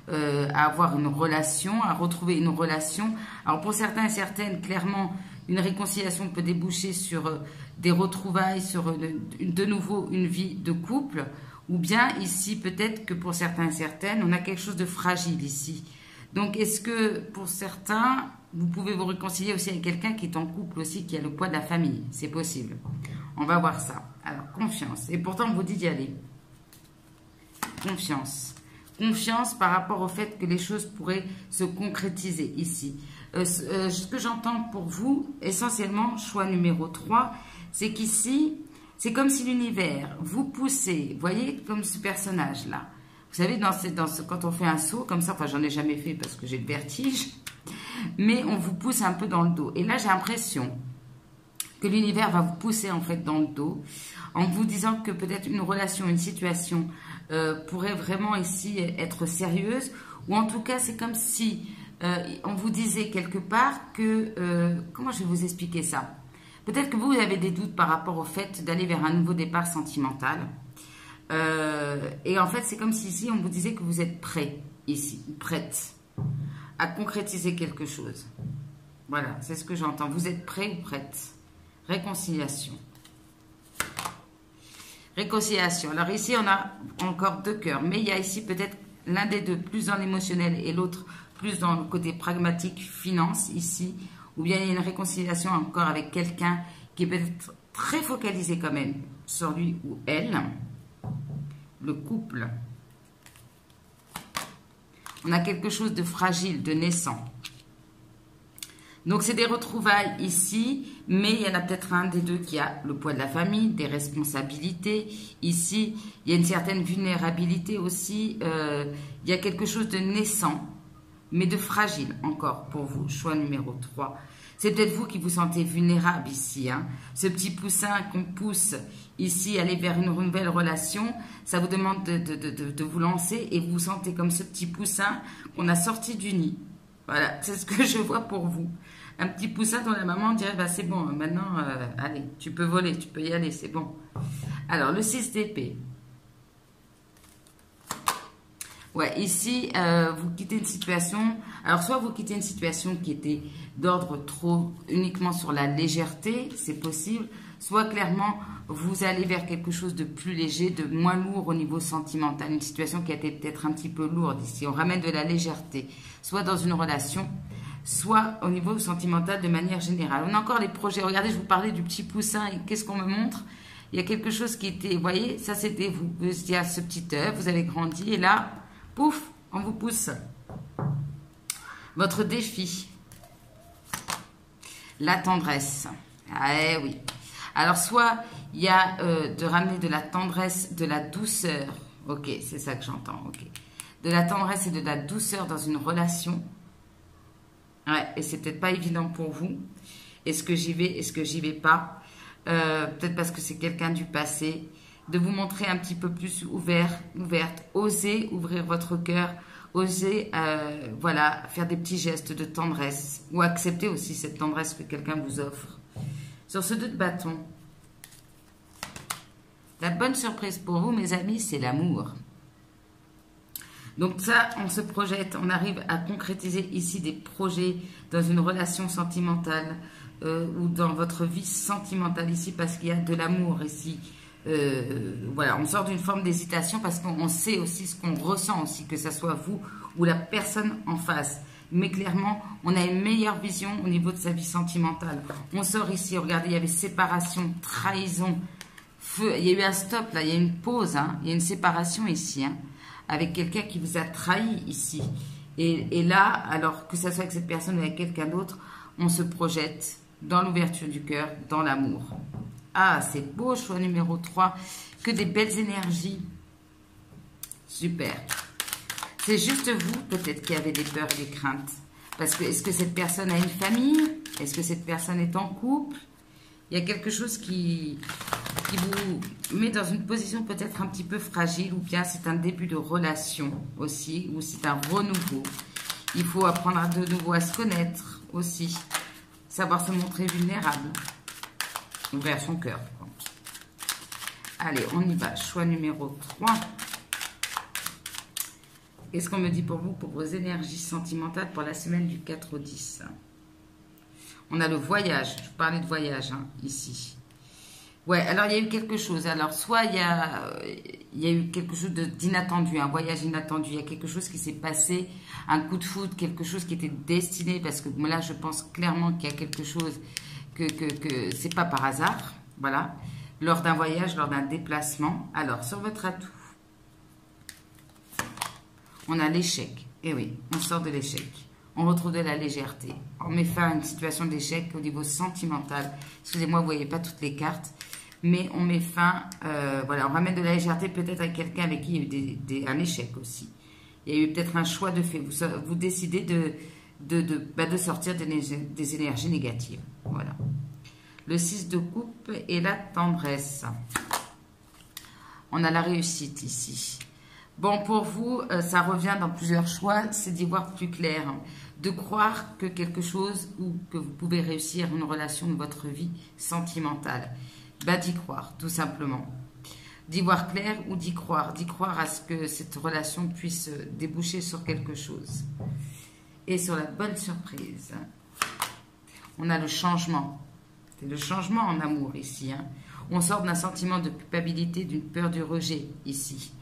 Speaker 2: à avoir une relation, à retrouver une relation. Alors, pour certains et certaines, clairement, une réconciliation peut déboucher sur des retrouvailles, sur de nouveau une vie de couple. Ou bien, ici, peut-être que pour certains et certaines, on a quelque chose de fragile ici. Donc, est-ce que pour certains, vous pouvez vous réconcilier aussi avec quelqu'un qui est en couple aussi, qui a le poids de la famille? C'est possible. On va voir ça. Alors, confiance. Et pourtant, on vous dit d'y aller. Confiance. Confiance par rapport au fait que les choses pourraient se concrétiser ici. Ce que j'entends pour vous, essentiellement, choix numéro 3, c'est qu'ici, c'est comme si l'univers vous poussait, vous voyez, comme ce personnage-là. Vous savez, quand on fait un saut comme ça, enfin j'en ai jamais fait parce que j'ai le vertige, mais on vous pousse un peu dans le dos. Et là, j'ai l'impression que l'univers va vous pousser en fait dans le dos, en vous disant que peut-être une relation, une situation pourrait vraiment ici être sérieuse, ou en tout cas, c'est comme si on vous disait quelque part que... comment je vais vous expliquer ça? Peut-être que vous avez des doutes par rapport au fait d'aller vers un nouveau départ sentimental. Et en fait, c'est comme si ici, on vous disait que vous êtes prêt, ici, prête à concrétiser quelque chose. Voilà, c'est ce que j'entends. Vous êtes prêt ou prête? Réconciliation. Réconciliation. Alors ici, on a encore 2 cœurs, mais il y a ici peut-être l'un des deux plus dans l'émotionnel et l'autre plus dans le côté pragmatique, finance, ici, ou bien il y a une réconciliation encore avec quelqu'un qui est peut-être très focalisé quand même sur lui ou elle. Le couple. On a quelque chose de fragile, de naissant. Donc, c'est des retrouvailles ici, mais il y en a peut-être un des deux qui a le poids de la famille, des responsabilités. Ici, il y a une certaine vulnérabilité aussi. Il y a quelque chose de naissant. mais de fragile encore pour vous. Choix numéro 3. C'est peut-être vous qui vous sentez vulnérable ici. Hein. Ce petit poussin qu'on pousse ici, aller vers une nouvelle relation, ça vous demande de vous lancer et vous vous sentez comme ce petit poussin qu'on a sorti du nid. Voilà, c'est ce que je vois pour vous. Un petit poussin dont la maman dirait, bah, c'est bon, maintenant, allez, tu peux voler, tu peux y aller, c'est bon. Alors, le 6 d'épée. Ouais, ici, vous quittez une situation. Alors, soit vous quittez une situation qui était d'ordre trop uniquement sur la légèreté, c'est possible. Soit clairement, vous allez vers quelque chose de plus léger, de moins lourd au niveau sentimental. Une situation qui a été peut-être un petit peu lourde ici. On ramène de la légèreté. Soit dans une relation, soit au niveau sentimental de manière générale. On a encore les projets. Regardez, je vous parlais du petit poussin. Et qu'est-ce qu'on me montre? Il y a quelque chose qui était, vous voyez, ça c'était vous. Il y a ce petit œuf, vous avez grandi et là... Pouf, on vous pousse. Votre défi. La tendresse. Ah oui. Alors, soit il y a de ramener de la tendresse, de la douceur. Ok, c'est ça que j'entends. Ok. De la tendresse et de la douceur dans une relation. Ouais, et c'est peut-être pas évident pour vous. Est-ce que j'y vais? Est-ce que j'y vais pas? Peut-être parce que c'est quelqu'un du passé. De vous montrer un petit peu plus ouverte, osez ouvrir votre cœur, osez voilà, faire des petits gestes de tendresse ou accepter aussi cette tendresse que quelqu'un vous offre. Sur ce 2 de bâton, la bonne surprise pour vous, mes amis, c'est l'amour. Donc ça, on se projette, on arrive à concrétiser ici des projets dans une relation sentimentale ou dans votre vie sentimentale ici parce qu'il y a de l'amour ici. Voilà, on sort d'une forme d'hésitation parce qu'on sait aussi ce qu'on ressent aussi, que ce soit vous ou la personne en face. Mais clairement, on a une meilleure vision au niveau de sa vie sentimentale. On sort ici, regardez, il y avait séparation, trahison, feu. Il y a eu un stop là, il y a une pause, hein, il y a une séparation ici, hein, avec quelqu'un qui vous a trahi ici. Et là, alors que ce soit avec cette personne ou avec quelqu'un d'autre, on se projette dans l'ouverture du cœur, dans l'amour. Ah, c'est beau, choix numéro 3. Que des belles énergies. Super. C'est juste vous, peut-être, qui avez des peurs et des craintes. Parce que, est-ce que cette personne a une famille? Est-ce que cette personne est en couple? Il y a quelque chose qui vous met dans une position peut-être un petit peu fragile. Ou bien c'est un début de relation aussi. Ou c'est un renouveau. Il faut apprendre de nouveau à se connaître aussi. Savoir se montrer vulnérable. Ouvrir son cœur. Allez, on y va. Choix numéro 3. Qu'est-ce qu'on me dit pour vous, pour vos énergies sentimentales pour la semaine du 4 au 10? On a le voyage. Je vous parlais de voyage, hein, ici. Ouais, alors il y a eu quelque chose. Alors, soit il y a eu quelque chose d'inattendu, un voyage inattendu. Il y a quelque chose qui s'est passé, un coup de foudre, quelque chose qui était destiné. Parce que là, je pense clairement qu'il y a quelque chose... que c'est pas par hasard, voilà, lors d'un voyage, lors d'un déplacement. Alors, sur votre atout, on a l'échec. Et oui, on sort de l'échec. On retrouve de la légèreté. On met fin à une situation d'échec au niveau sentimental. Excusez-moi, vous ne voyez pas toutes les cartes. Mais on met fin, voilà, on ramène de la légèreté peut-être à quelqu'un avec qui il y a eu un échec aussi. Il y a eu peut-être un choix de fait. Vous décidez de sortir des énergies négatives. Voilà. Le 6 de coupe et la tendresse. On a la réussite ici. Bon, pour vous, ça revient dans plusieurs choix, c'est d'y voir plus clair. De croire que quelque chose ou que vous pouvez réussir une relation de votre vie sentimentale. Bah, d'y croire, tout simplement. D'y voir clair ou d'y croire à ce que cette relation puisse déboucher sur quelque chose. Et sur la bonne surprise, on a le changement. C'est le changement en amour ici. Hein. On sort d'un sentiment de culpabilité, d'une peur du rejet ici.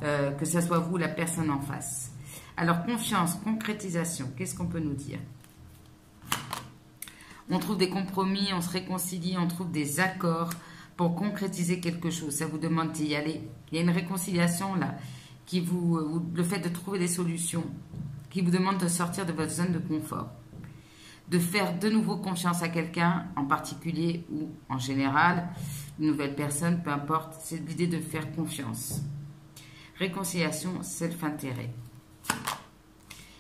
Speaker 2: Que ce soit vous, la personne en face. Alors, confiance, concrétisation, qu'est-ce qu'on peut nous dire? On trouve des compromis, on se réconcilie, on trouve des accords pour concrétiser quelque chose. Ça vous demande d'y aller. Il y a une réconciliation là, le fait de trouver des solutions, qui vous demande de sortir de votre zone de confort. De faire de nouveau confiance à quelqu'un en particulier ou en général, une nouvelle personne, peu importe, c'est l'idée de faire confiance. Réconciliation, self-intérêt.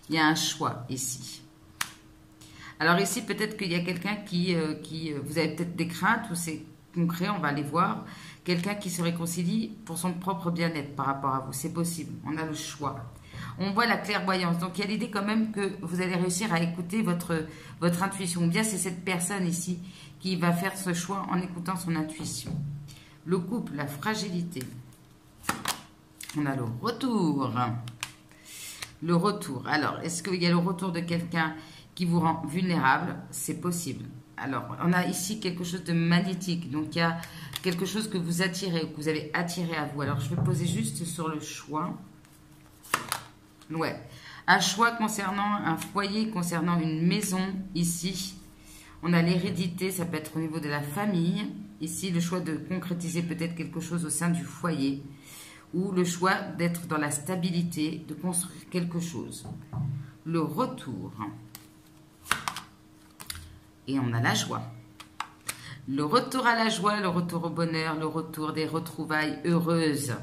Speaker 2: Il y a un choix ici. Alors ici, peut-être qu'il y a quelqu'un qui vous avez peut-être des craintes, ou c'est concret, on va aller voir. Quelqu'un qui se réconcilie pour son propre bien-être par rapport à vous. C'est possible, on a le choix. On voit la clairvoyance. Donc, il y a l'idée quand même que vous allez réussir à écouter votre intuition. Ou bien c'est cette personne ici qui va faire ce choix en écoutant son intuition. Le couple, la fragilité. On a le retour. Le retour. Alors, est-ce qu'il y a le retour de quelqu'un qui vous rend vulnérable? C'est possible. Alors, on a ici quelque chose de magnétique. Donc, il y a quelque chose que vous attirez, que vous avez attiré à vous. Alors, je vais poser juste sur le choix. Ouais. Un choix concernant un foyer, concernant une maison, ici. On a l'hérédité, ça peut être au niveau de la famille. Ici, le choix de concrétiser peut-être quelque chose au sein du foyer. Ou le choix d'être dans la stabilité, de construire quelque chose. Le retour. Et on a la joie. Le retour à la joie, le retour au bonheur, le retour des retrouvailles heureuses.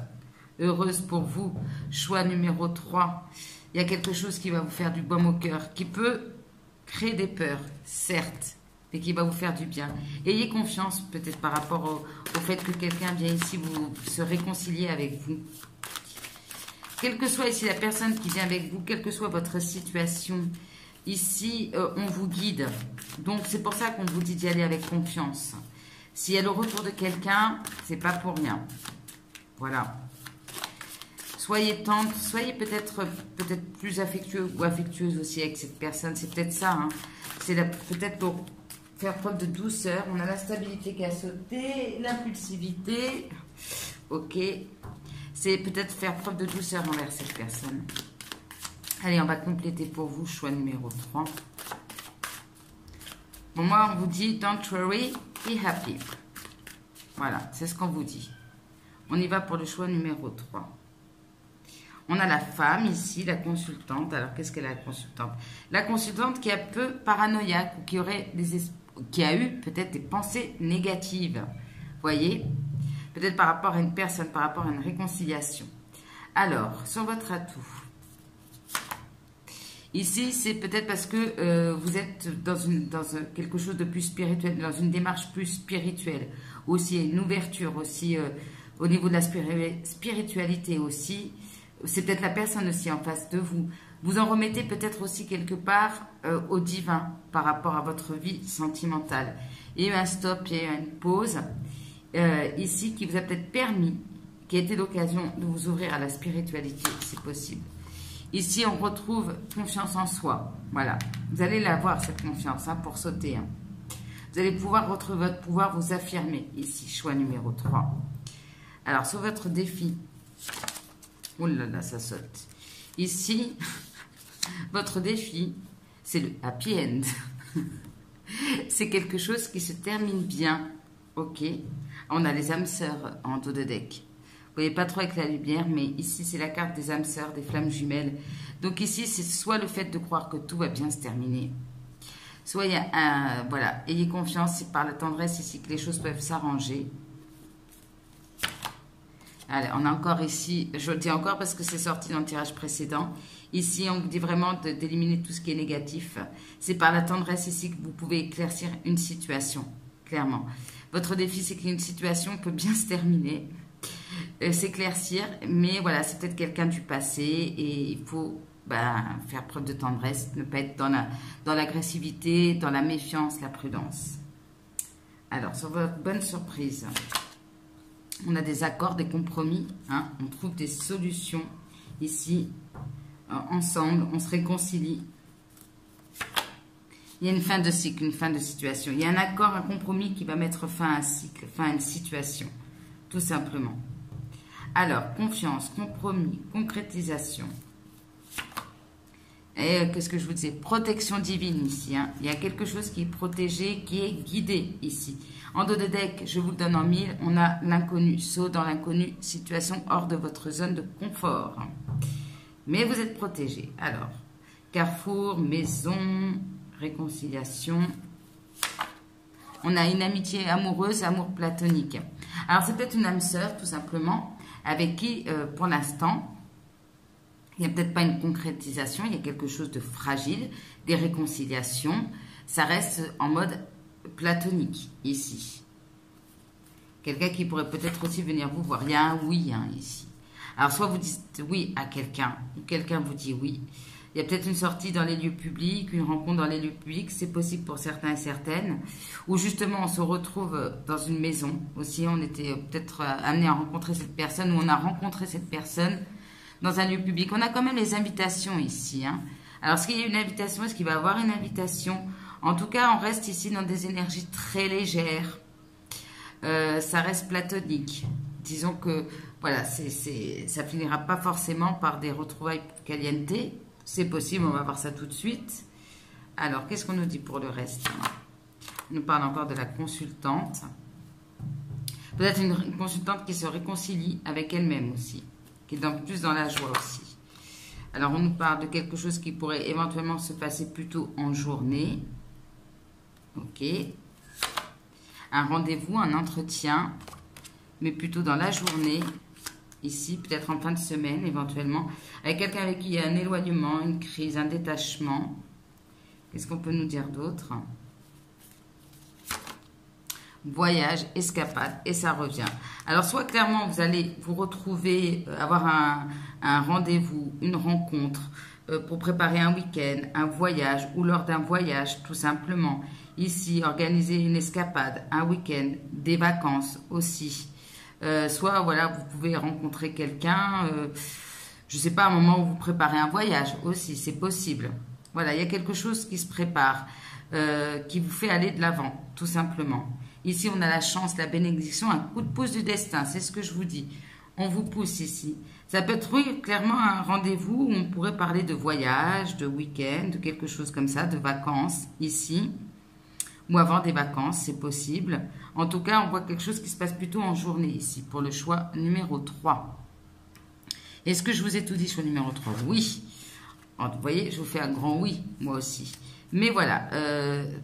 Speaker 2: Heureuse pour vous. Choix numéro 3. Il y a quelque chose qui va vous faire du baume au cœur, qui peut créer des peurs, certes, mais qui va vous faire du bien. Ayez confiance peut-être par rapport au fait que quelqu'un vient ici vous se réconcilier avec vous. Quelle que soit ici la personne qui vient avec vous, quelle que soit votre situation, ici, on vous guide. Donc, c'est pour ça qu'on vous dit d'y aller avec confiance. S'il y a le retour de quelqu'un, c'est pas pour rien. Voilà. Soyez tendre, soyez peut-être plus affectueux ou affectueuse aussi avec cette personne. C'est peut-être ça. Hein. C'est peut-être pour faire preuve de douceur. On a la stabilité qui a sauté, l'impulsivité. Ok. C'est peut-être faire preuve de douceur envers cette personne. Allez, on va compléter pour vous, choix numéro 3. Bon, moi, on vous dit, don't worry, be happy. Voilà, c'est ce qu'on vous dit. On y va pour le choix numéro 3. On a la femme ici, la consultante. Alors, qu'est-ce qu'elle est la consultante? La consultante qui est un peu paranoïaque ou qui a eu peut-être des pensées négatives. Voyez? Peut-être par rapport à une personne, par rapport à une réconciliation. Alors, sur votre atout. Ici, c'est peut-être parce que vous êtes dans quelque chose de plus spirituel, dans une démarche plus spirituelle. Aussi, une ouverture aussi au niveau de la spiritualité aussi. C'est peut-être la personne aussi en face de vous. Vous en remettez peut-être aussi quelque part au divin par rapport à votre vie sentimentale. Il y a eu un stop, il y a eu une pause ici qui vous a peut-être permis, qui a été l'occasion de vous ouvrir à la spiritualité, c'est possible. Ici, on retrouve confiance en soi. Voilà. Vous allez l'avoir, cette confiance, hein, pour sauter. Hein. Vous allez pouvoir retrouver votre pouvoir, vous affirmer. Ici, choix numéro 3. Alors, sur votre défi. Oh là là, ça saute. Ici, votre défi, c'est le happy end. C'est quelque chose qui se termine bien. Ok. On a les âmes sœurs en dos de deck. Vous voyez pas trop avec la lumière, mais ici, c'est la carte des âmes sœurs, des flammes jumelles. Donc ici, c'est soit le fait de croire que tout va bien se terminer, soit il y a un... Voilà, ayez confiance, c'est par la tendresse ici que les choses peuvent s'arranger. Allez, on a encore ici, je le dis encore parce que c'est sorti dans le tirage précédent. Ici, on vous dit vraiment d'éliminer tout ce qui est négatif. C'est par la tendresse ici que vous pouvez éclaircir une situation, clairement. Votre défi, c'est qu'une situation peut bien se terminer. S'éclaircir, mais voilà, c'est peut-être quelqu'un du passé et il faut faire preuve de tendresse, ne pas être dans l'agressivité, dans la méfiance, la prudence. Alors, sur votre bonne surprise, on a des accords, des compromis, hein, on trouve des solutions ici, ensemble, on se réconcilie. Il y a une fin de cycle, une fin de situation. Il y a un accord, un compromis qui va mettre fin à un cycle, fin à une situation, tout simplement. Alors, confiance, compromis, concrétisation. Et qu'est-ce que je vous disais? Protection divine ici. Hein. Il y a quelque chose qui est protégé, qui est guidé ici. En dos de deck, je vous le donne en 1000. On a l'inconnu, saut dans l'inconnu, situation hors de votre zone de confort. Mais vous êtes protégé. Alors, carrefour, maison, réconciliation. On a une amitié amoureuse, amour platonique. Alors, c'est peut-être une âme sœur, tout simplement, avec qui, pour l'instant, Il n'y a peut-être pas une concrétisation, il y a quelque chose de fragile, des réconciliations. Ça reste en mode platonique ici. Quelqu'un qui pourrait peut-être aussi venir vous voir. Il y a un oui ici. Alors, soit vous dites oui à quelqu'un, ou quelqu'un vous dit oui. Il y a peut-être une sortie dans les lieux publics, une rencontre dans les lieux publics, c'est possible pour certains et certaines. Ou justement, on se retrouve dans une maison aussi. On était peut-être amené à rencontrer cette personne, ou on a rencontré cette personne dans un lieu public. On a quand même les invitations ici. Alors, est-ce qu'il y a une invitation? Est-ce qu'il va y avoir une invitation? En tout cas, on reste ici dans des énergies très légères. Ça reste platonique. Disons que, voilà, ça finira pas forcément par des retrouvailles caliente. C'est possible, on va voir ça tout de suite. Alors, qu'est-ce qu'on nous dit pour le reste? On nous parle encore de la consultante. Peut-être une consultante qui se réconcilie avec elle-même aussi, qui est plus dans la joie aussi. Alors, on nous parle de quelque chose qui pourrait éventuellement se passer plutôt en journée. Ok. Un rendez-vous, un entretien, mais plutôt dans la journée. Ici, peut-être en fin de semaine, éventuellement, avec quelqu'un avec qui il y a un éloignement, une crise, un détachement. Qu'est-ce qu'on peut nous dire d'autre? Voyage, escapade, et ça revient. Alors, soit clairement, vous allez vous retrouver, avoir un rendez-vous, une rencontre, pour préparer un week-end, un voyage, ou lors d'un voyage, tout simplement. Ici, organiser une escapade, un week-end, des vacances aussi. Soit, voilà, vous pouvez rencontrer quelqu'un, je ne sais pas, à un moment où vous préparez un voyage aussi, c'est possible. Voilà, il y a quelque chose qui se prépare, qui vous fait aller de l'avant, tout simplement. Ici, on a la chance, la bénédiction, un coup de pouce du destin, c'est ce que je vous dis. On vous pousse ici. Ça peut être, oui, clairement un rendez-vous où on pourrait parler de voyage, de week-end, de quelque chose comme ça, de vacances, ici. Ou avant des vacances, c'est possible. En tout cas, on voit quelque chose qui se passe plutôt en journée ici, pour le choix numéro 3. Est-ce que je vous ai tout dit, choix numéro 3? Oui. Vous voyez, je vous fais un grand oui, moi aussi. Mais voilà,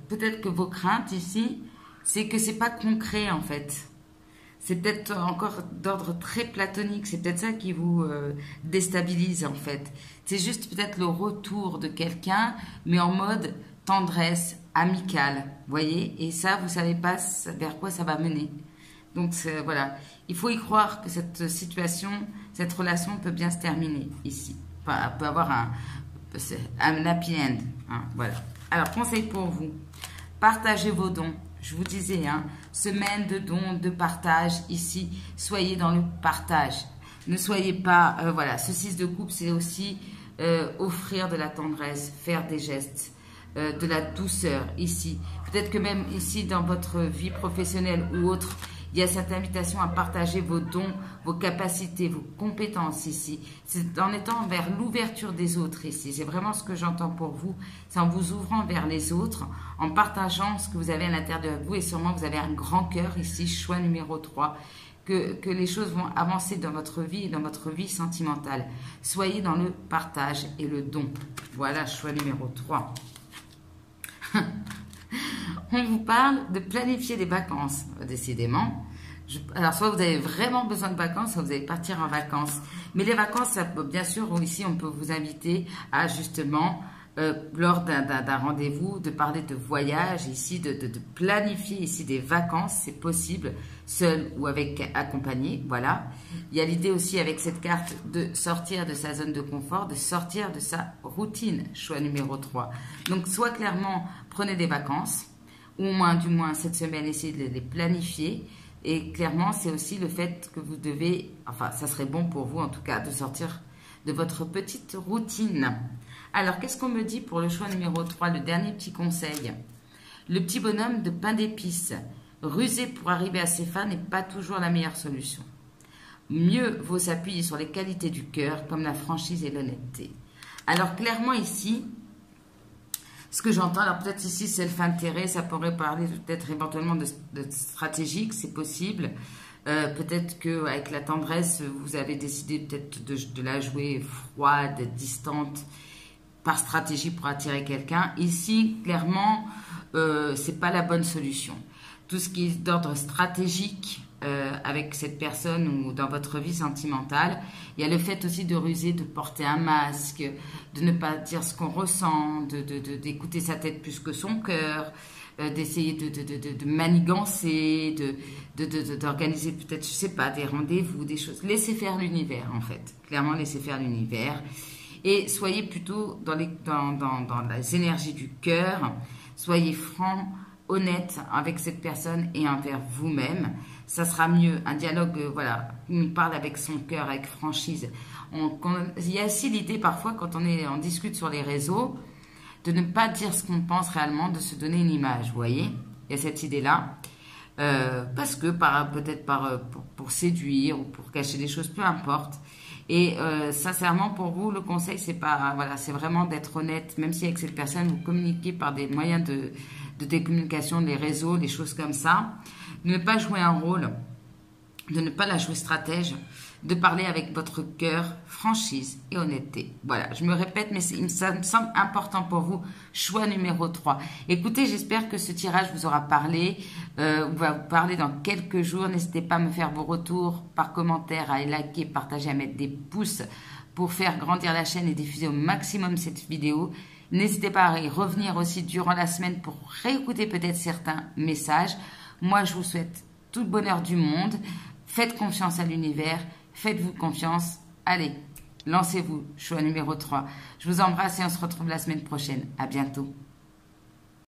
Speaker 2: peut-être que vos craintes ici, c'est que c'est pas concret en fait. C'est peut-être encore d'ordre très platonique. C'est peut-être ça qui vous déstabilise en fait. C'est juste peut-être le retour de quelqu'un, mais en mode tendresse, amicale, voyez. Et ça, vous savez pas vers quoi ça va mener. Donc voilà, il faut y croire que cette situation, cette relation peut bien se terminer ici. Enfin, peut avoir un happy end. Voilà. Alors, conseil pour vous. Partagez vos dons. Je vous disais, semaine de dons, de partage ici. Soyez dans le partage. Ne soyez pas, voilà, ce 6 de coupe, c'est aussi offrir de la tendresse, faire des gestes, de la douceur ici. Peut-être que même ici, dans votre vie professionnelle ou autre, il y a cette invitation à partager vos dons, vos capacités, vos compétences ici. C'est en étant vers l'ouverture des autres ici. C'est vraiment ce que j'entends pour vous. C'est en vous ouvrant vers les autres, en partageant ce que vous avez à l'intérieur de vous. Et sûrement, vous avez un grand cœur ici, choix numéro 3. Que les choses vont avancer dans votre vie et dans votre vie sentimentale. Soyez dans le partage et le don. Voilà, choix numéro 3. On vous parle de planifier des vacances, décidément. Alors, soit vous avez vraiment besoin de vacances, soit vous allez partir en vacances. Mais les vacances, ça peut, bien sûr, ici, on peut vous inviter à justement, lors d'un rendez-vous, de parler de voyage, ici, de planifier ici des vacances, c'est possible, seul ou avec accompagné, voilà. Il y a l'idée aussi avec cette carte de sortir de sa zone de confort, de sortir de sa routine, choix numéro 3. Donc, soit clairement, prenez des vacances, ou au moins, du moins, cette semaine, essayez de les planifier. Et clairement, c'est aussi le fait que vous devez, enfin, ça serait bon pour vous en tout cas, de sortir de votre petite routine. Alors, qu'est-ce qu'on me dit pour le choix numéro 3, le dernier petit conseil? Le petit bonhomme de pain d'épices. Ruser pour arriver à ses fins n'est pas toujours la meilleure solution. Mieux vaut s'appuyer sur les qualités du cœur, comme la franchise et l'honnêteté. Alors, clairement ici, ce que j'entends, alors peut-être ici, self-intérêt, ça pourrait parler peut-être éventuellement de stratégique, c'est possible. Peut-être qu'avec la tendresse, vous avez décidé peut-être de la jouer froide, distante, par stratégie pour attirer quelqu'un. Ici, clairement, c'est pas la bonne solution. Tout ce qui est d'ordre stratégique, avec cette personne ou dans votre vie sentimentale. Il y a le fait aussi de ruser, de porter un masque, de ne pas dire ce qu'on ressent, d'écouter sa tête plus que son cœur, d'essayer de manigancer, d'organiser peut-être, je sais pas, des rendez-vous, des choses. Laissez faire l'univers, en fait. Clairement, laissez faire l'univers. Et soyez plutôt dans les énergies du cœur. Soyez franc, honnête avec cette personne et envers vous-même. Ça sera mieux. Un dialogue, voilà, il parle avec son cœur, avec franchise. Il y a aussi l'idée parfois, quand on discute sur les réseaux, de ne pas dire ce qu'on pense réellement, de se donner une image, vous voyez. Il y a cette idée-là. Parce que peut-être pour séduire ou pour cacher des choses, peu importe. Et sincèrement, pour vous, le conseil, c'est pas, voilà, c'est vraiment d'être honnête, même si avec cette personne, vous communiquez par des moyens de télécommunication, les réseaux, des choses comme ça. De ne pas jouer un rôle, de ne pas la jouer stratège, de parler avec votre cœur, franchise et honnêteté. Voilà, je me répète, mais ça me semble important pour vous. Choix numéro 3. Écoutez, j'espère que ce tirage vous aura parlé. On va vous parler dans quelques jours. N'hésitez pas à me faire vos retours par commentaire, à liker, partager, à mettre des pouces pour faire grandir la chaîne et diffuser au maximum cette vidéo. N'hésitez pas à y revenir aussi durant la semaine pour réécouter peut-être certains messages. Moi, je vous souhaite tout le bonheur du monde. Faites confiance à l'univers. Faites-vous confiance. Allez, lancez-vous. Choix numéro 3. Je vous embrasse et on se retrouve la semaine prochaine. À bientôt.